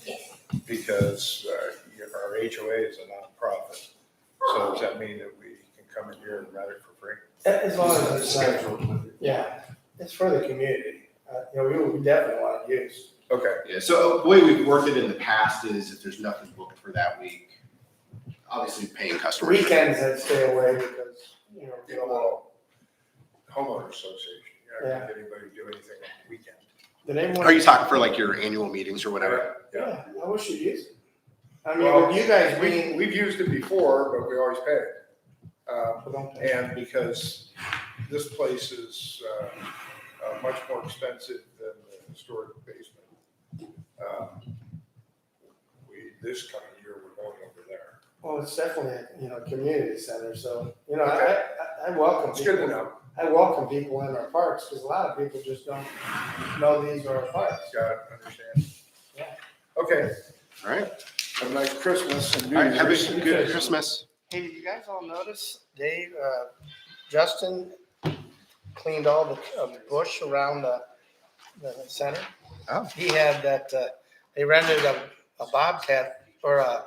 Yes. Because our HOA is a nonprofit. So does that mean that we can come in here and rent it for free? As long as it's scheduled. Yeah, it's for the community. We definitely want to use. Okay. Yeah, so the way we've worked it in the past is if there's nothing booked for that week, obviously paying customers. Weekends I'd stay away because, Well, homeowner association, you're not gonna get anybody to do anything on the weekend. Did everyone? Are you talking for like your annual meetings or whatever? Yeah. I wish you'd use it. I mean, Well, with you guys being. we've used it before, but we always pay. Don't pay. And because this place is much more expensive than the historic basement. This coming year, we're going over there. Well, it's definitely, a community center, so, I welcome It's good to people. know. I welcome people in our parks, because a lot of people just don't know these are our parks. Got it, understand. Yeah. Okay, All right. have a nice Christmas and New All right, have Year's. a good Christmas. Hey, did you guys all notice Dave, Justin cleaned all the bush around the center? Oh. He had that, they rented a bobcat or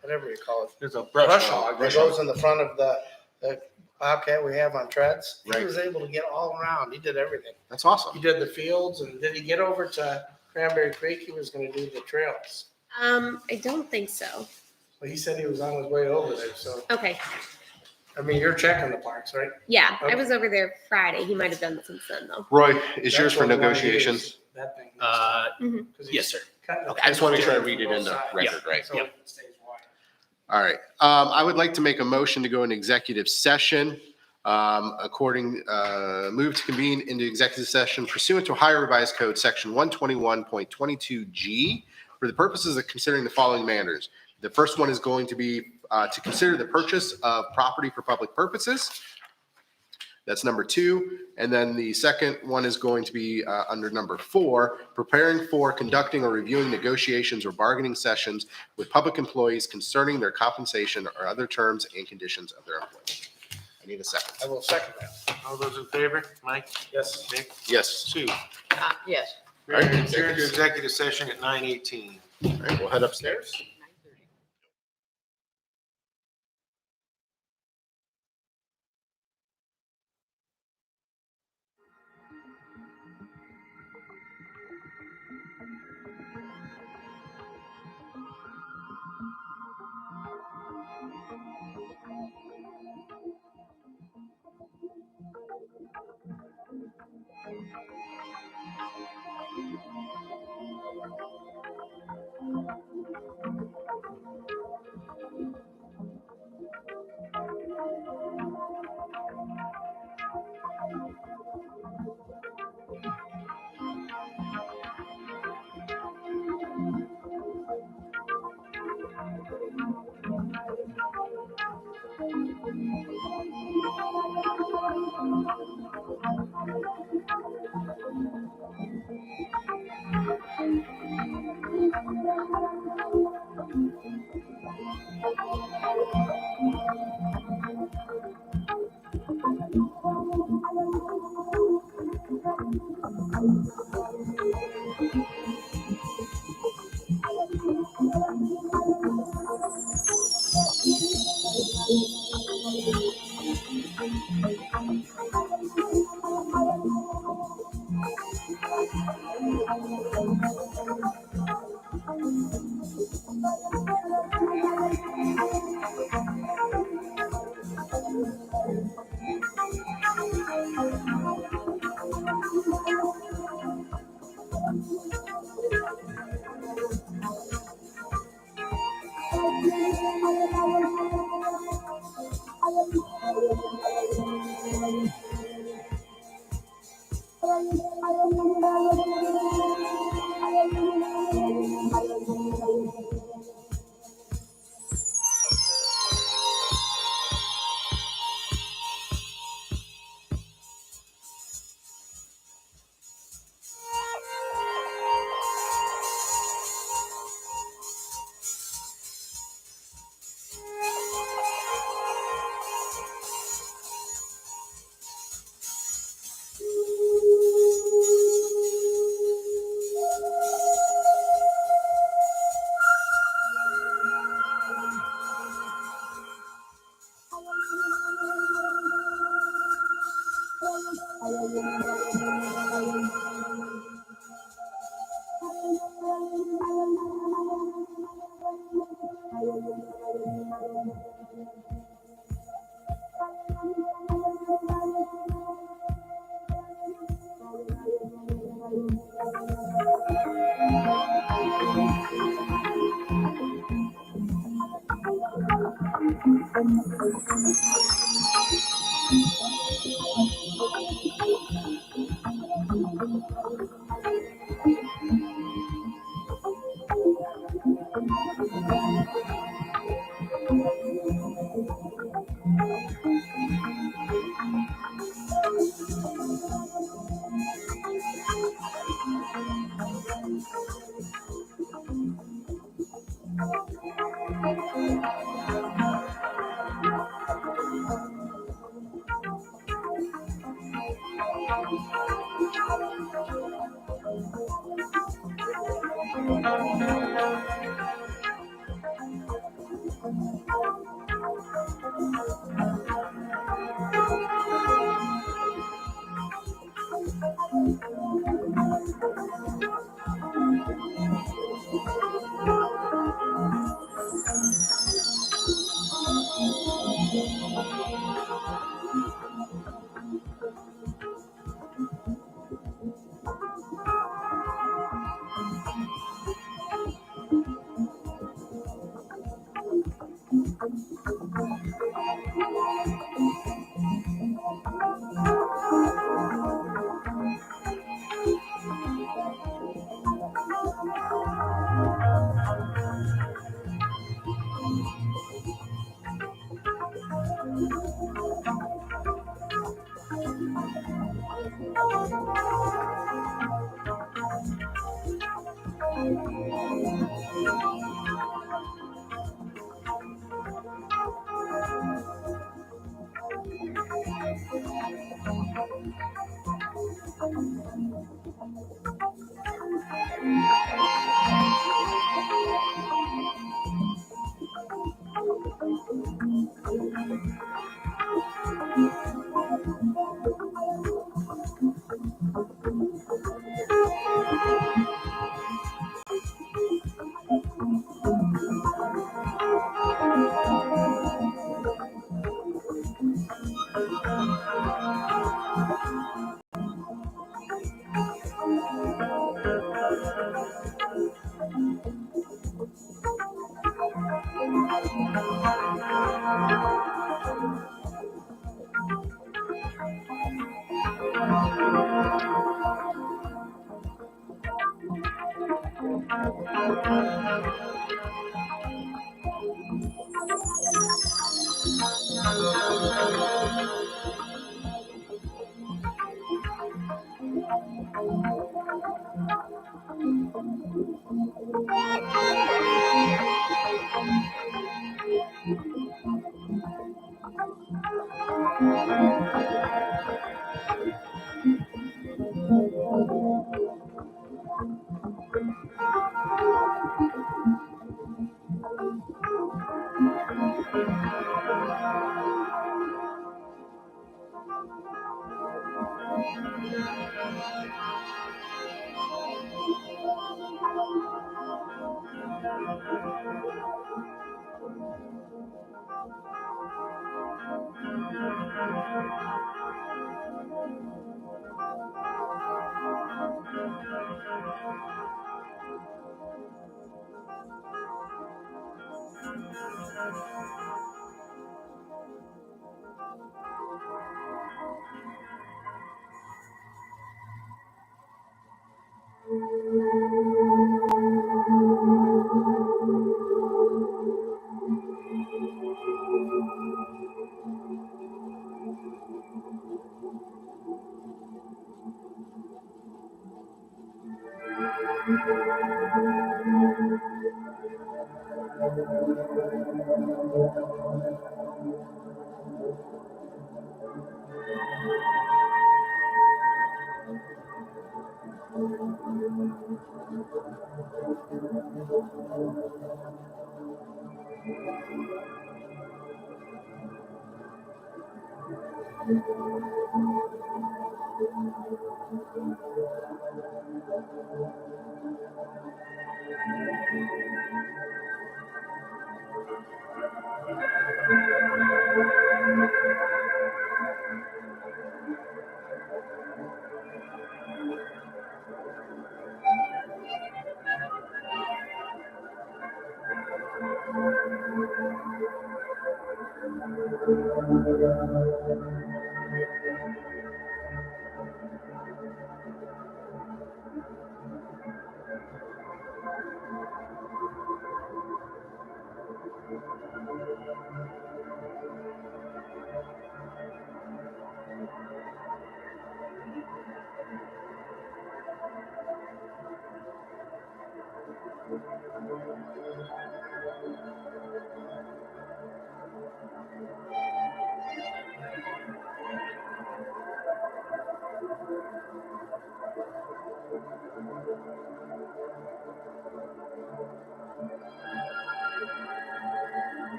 whatever you call it. There's a Brush hog that goes in the front of the bobcat we have on treads. He Right. was able to get all around. He did everything. That's awesome. He did the fields, and did he get over to Cranberry Creek? He was gonna do the trails. I don't think so. Well, he said he was on his way over there, so, Okay, I mean, you're checking the parks, right? yeah, I Okay. was over there Friday. He might have done since then though. Roy, is yours That's for what we wanna negotiations? use, that thing. Mhm. 'Cause he's Yes, sir. cutting the Okay, I just wanna make sure I things read it from in the both sides, record, right? So it stays wide. All right. I would like to make a motion to go into executive session. Move to convene into executive session pursuant to Ohio Revised Code, section 121.22G, for the purposes of considering the following matters. The first one is going to be to consider the purchase of property for public purposes. That's number 2. And then the second one is going to be under number 4, preparing for conducting or reviewing negotiations or bargaining sessions with public employees concerning their compensation or other terms and conditions of their employment. I need a second. I will second that. All those in favor? Mike? Yes. Nick? Yes. Sue? Yes. We're adjourned to executive session at 9:18. All right, we'll head upstairs.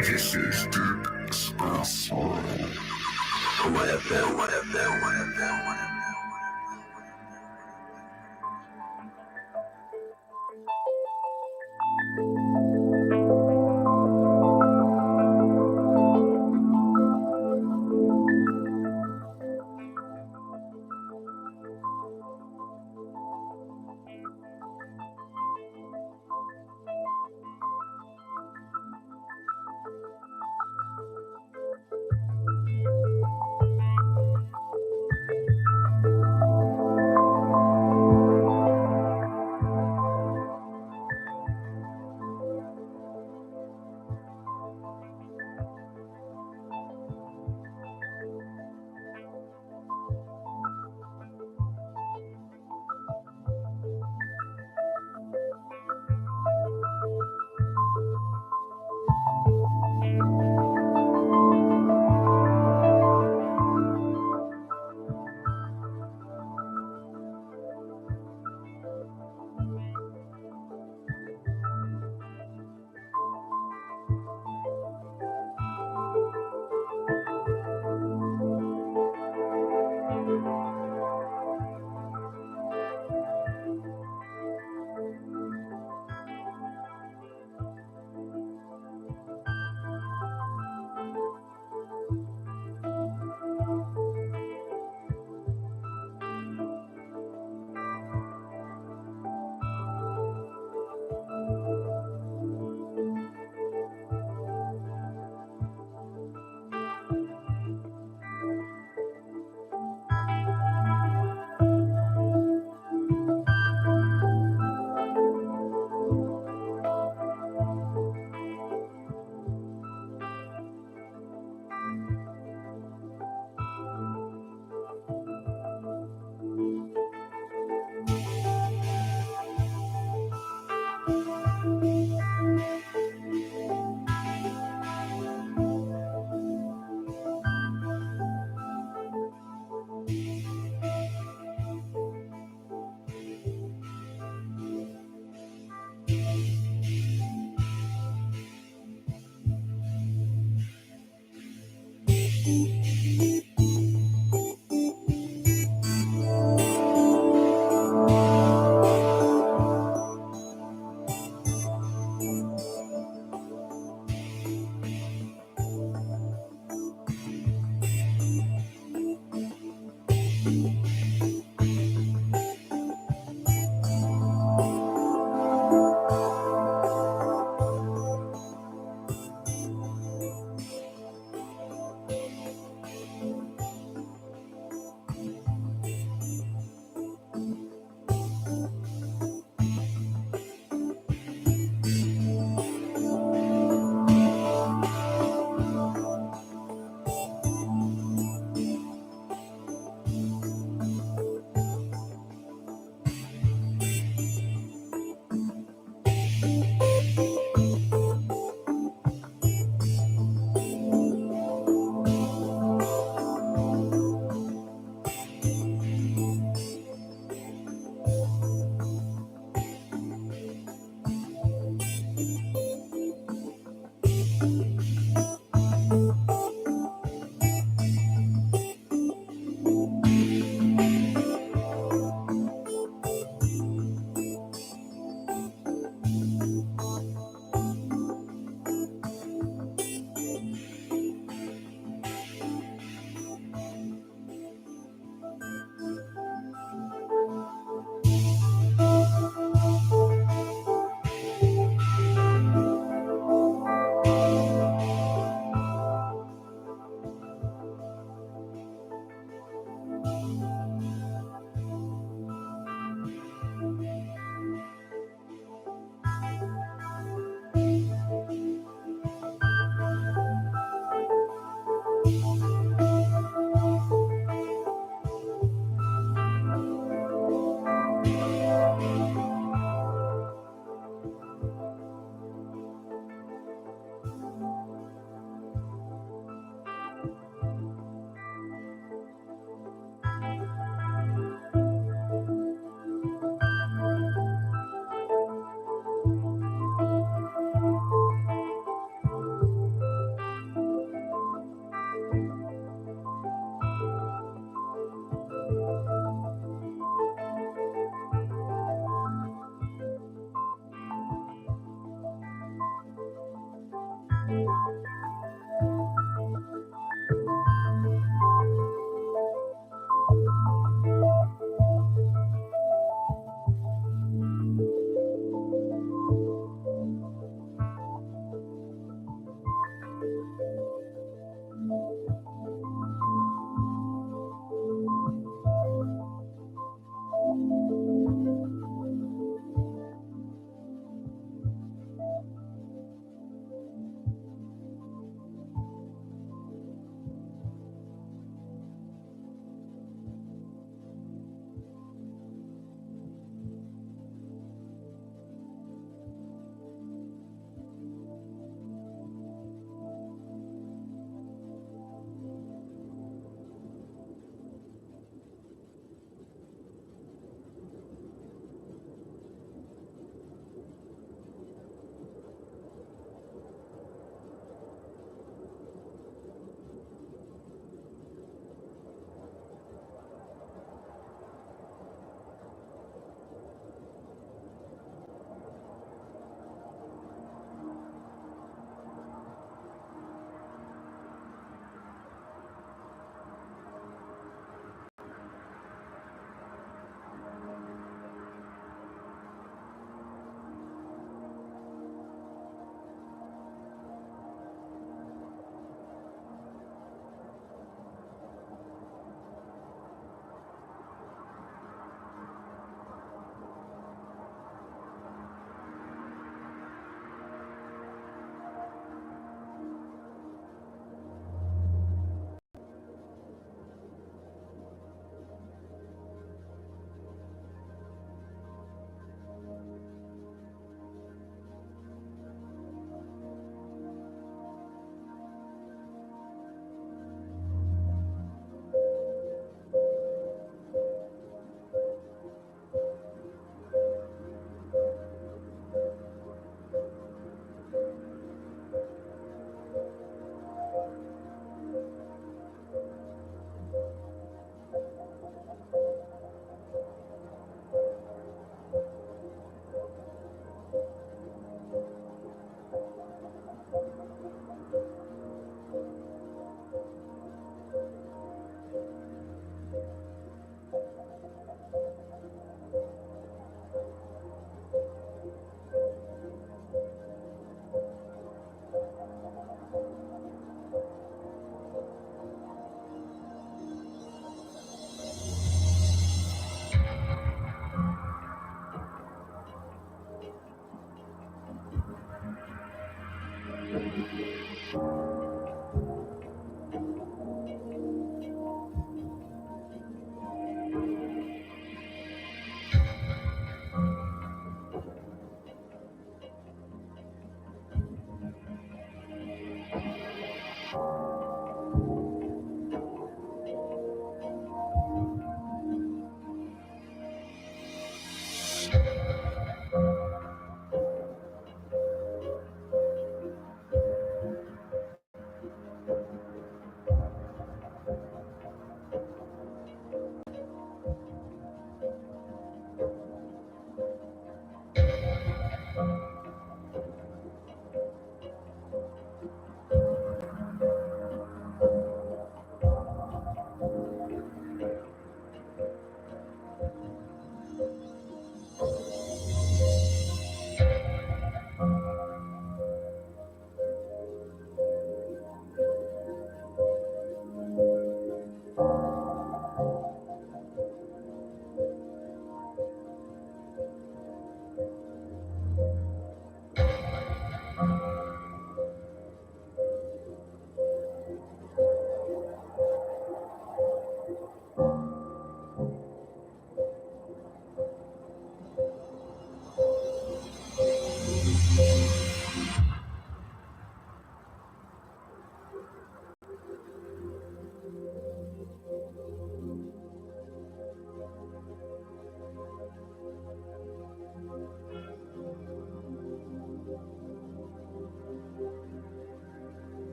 This is Deep Space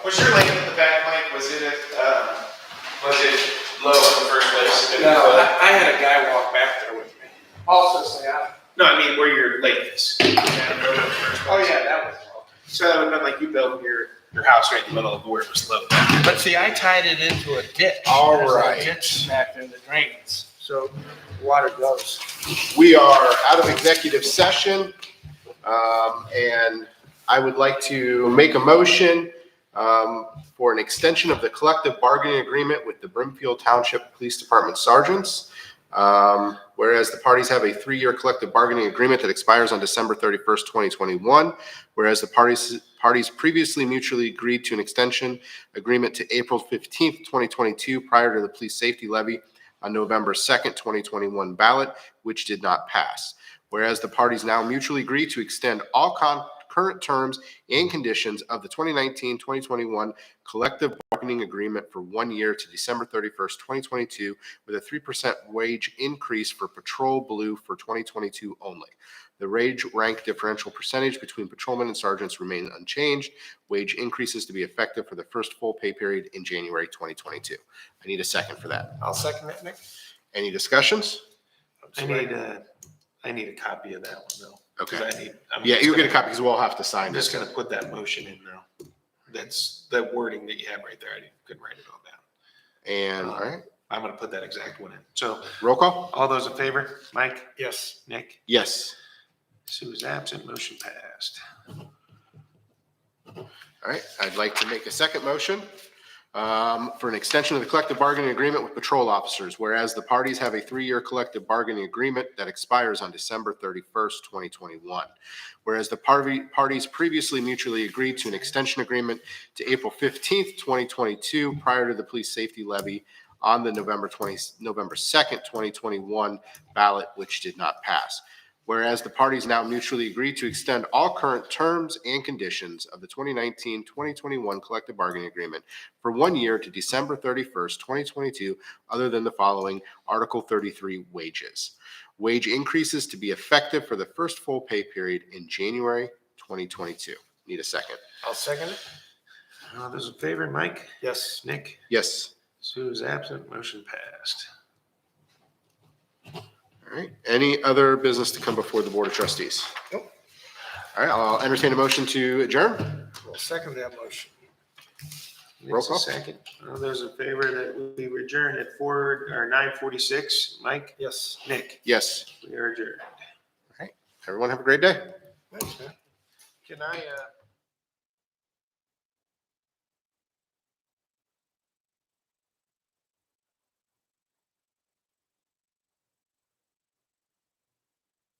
Was your lane in the back, Mike, was it low in the first place? No, I had a guy walk back there with me. Also, say, No, I mean, where your lake is. oh yeah, that was. So that would have been like you built your house right in the middle of where it was low. But see, I tied it into a ditch. All There's a right. Ditch smacked in the drains, so water goes. We are out of executive session, and I would like to make a motion for an extension of the collective bargaining agreement with the Brimfield Township Police Department sergeants. Whereas the parties have a 3-year collective bargaining agreement that expires on December 31st, 2021. Whereas the parties previously mutually agreed to an extension agreement to April 15th, 2022, prior to the police safety levy on November 2nd, 2021 ballot, which did not pass. Whereas the parties now mutually agree to extend all current terms and conditions of the 2019-2021 collective bargaining agreement for 1 year to December 31st, 2022, with a 3% wage increase for Patrol Blue for 2022 only. The wage rank differential percentage between patrolmen and sergeants remain unchanged. Wage increases to be effective for the first full pay period in January 2022. I need a second for that. I'll second it, Nick. Any discussions? I need a copy of that one though. Okay. 'Cause Yeah, you'll get a copy because we'll have to sign I'm this. just gonna put that motion in now. That's the wording that you have right there. I couldn't write it all down. And, all right, I'm gonna put that exact one in. So roll call? all those in favor? Mike? Yes. Nick? Yes. Sue is absent. Motion passed. All right, I'd like to make a second motion for an extension of the collective bargaining agreement with patrol officers, whereas the parties have a 3-year collective bargaining agreement that expires on December 31st, 2021. Whereas the parties previously mutually agreed to an extension agreement to April 15th, 2022, prior to the police safety levy on the November 2nd, 2021 ballot, which did not pass. Whereas the parties now mutually agree to extend all current terms and conditions of the 2019-2021 collective bargaining agreement for 1 year to December 31st, 2022, other than the following: Article 33 wages. Wage increases to be effective for the first full pay period in January 2022. Need a second? I'll second it. All those in favor? Mike? Yes. Nick? Yes. Sue is absent. Motion passed. All right. Any other business to come before the Board of Trustees? Nope. All right, I'll entertain a motion to adjourn. I'll second that motion. Roll Nick's a call. second. All those in favor that we adjourn at 9:46. Mike? Yes. Nick? Yes. We are adjourned. Everyone have a great day. Thanks, man. Can I,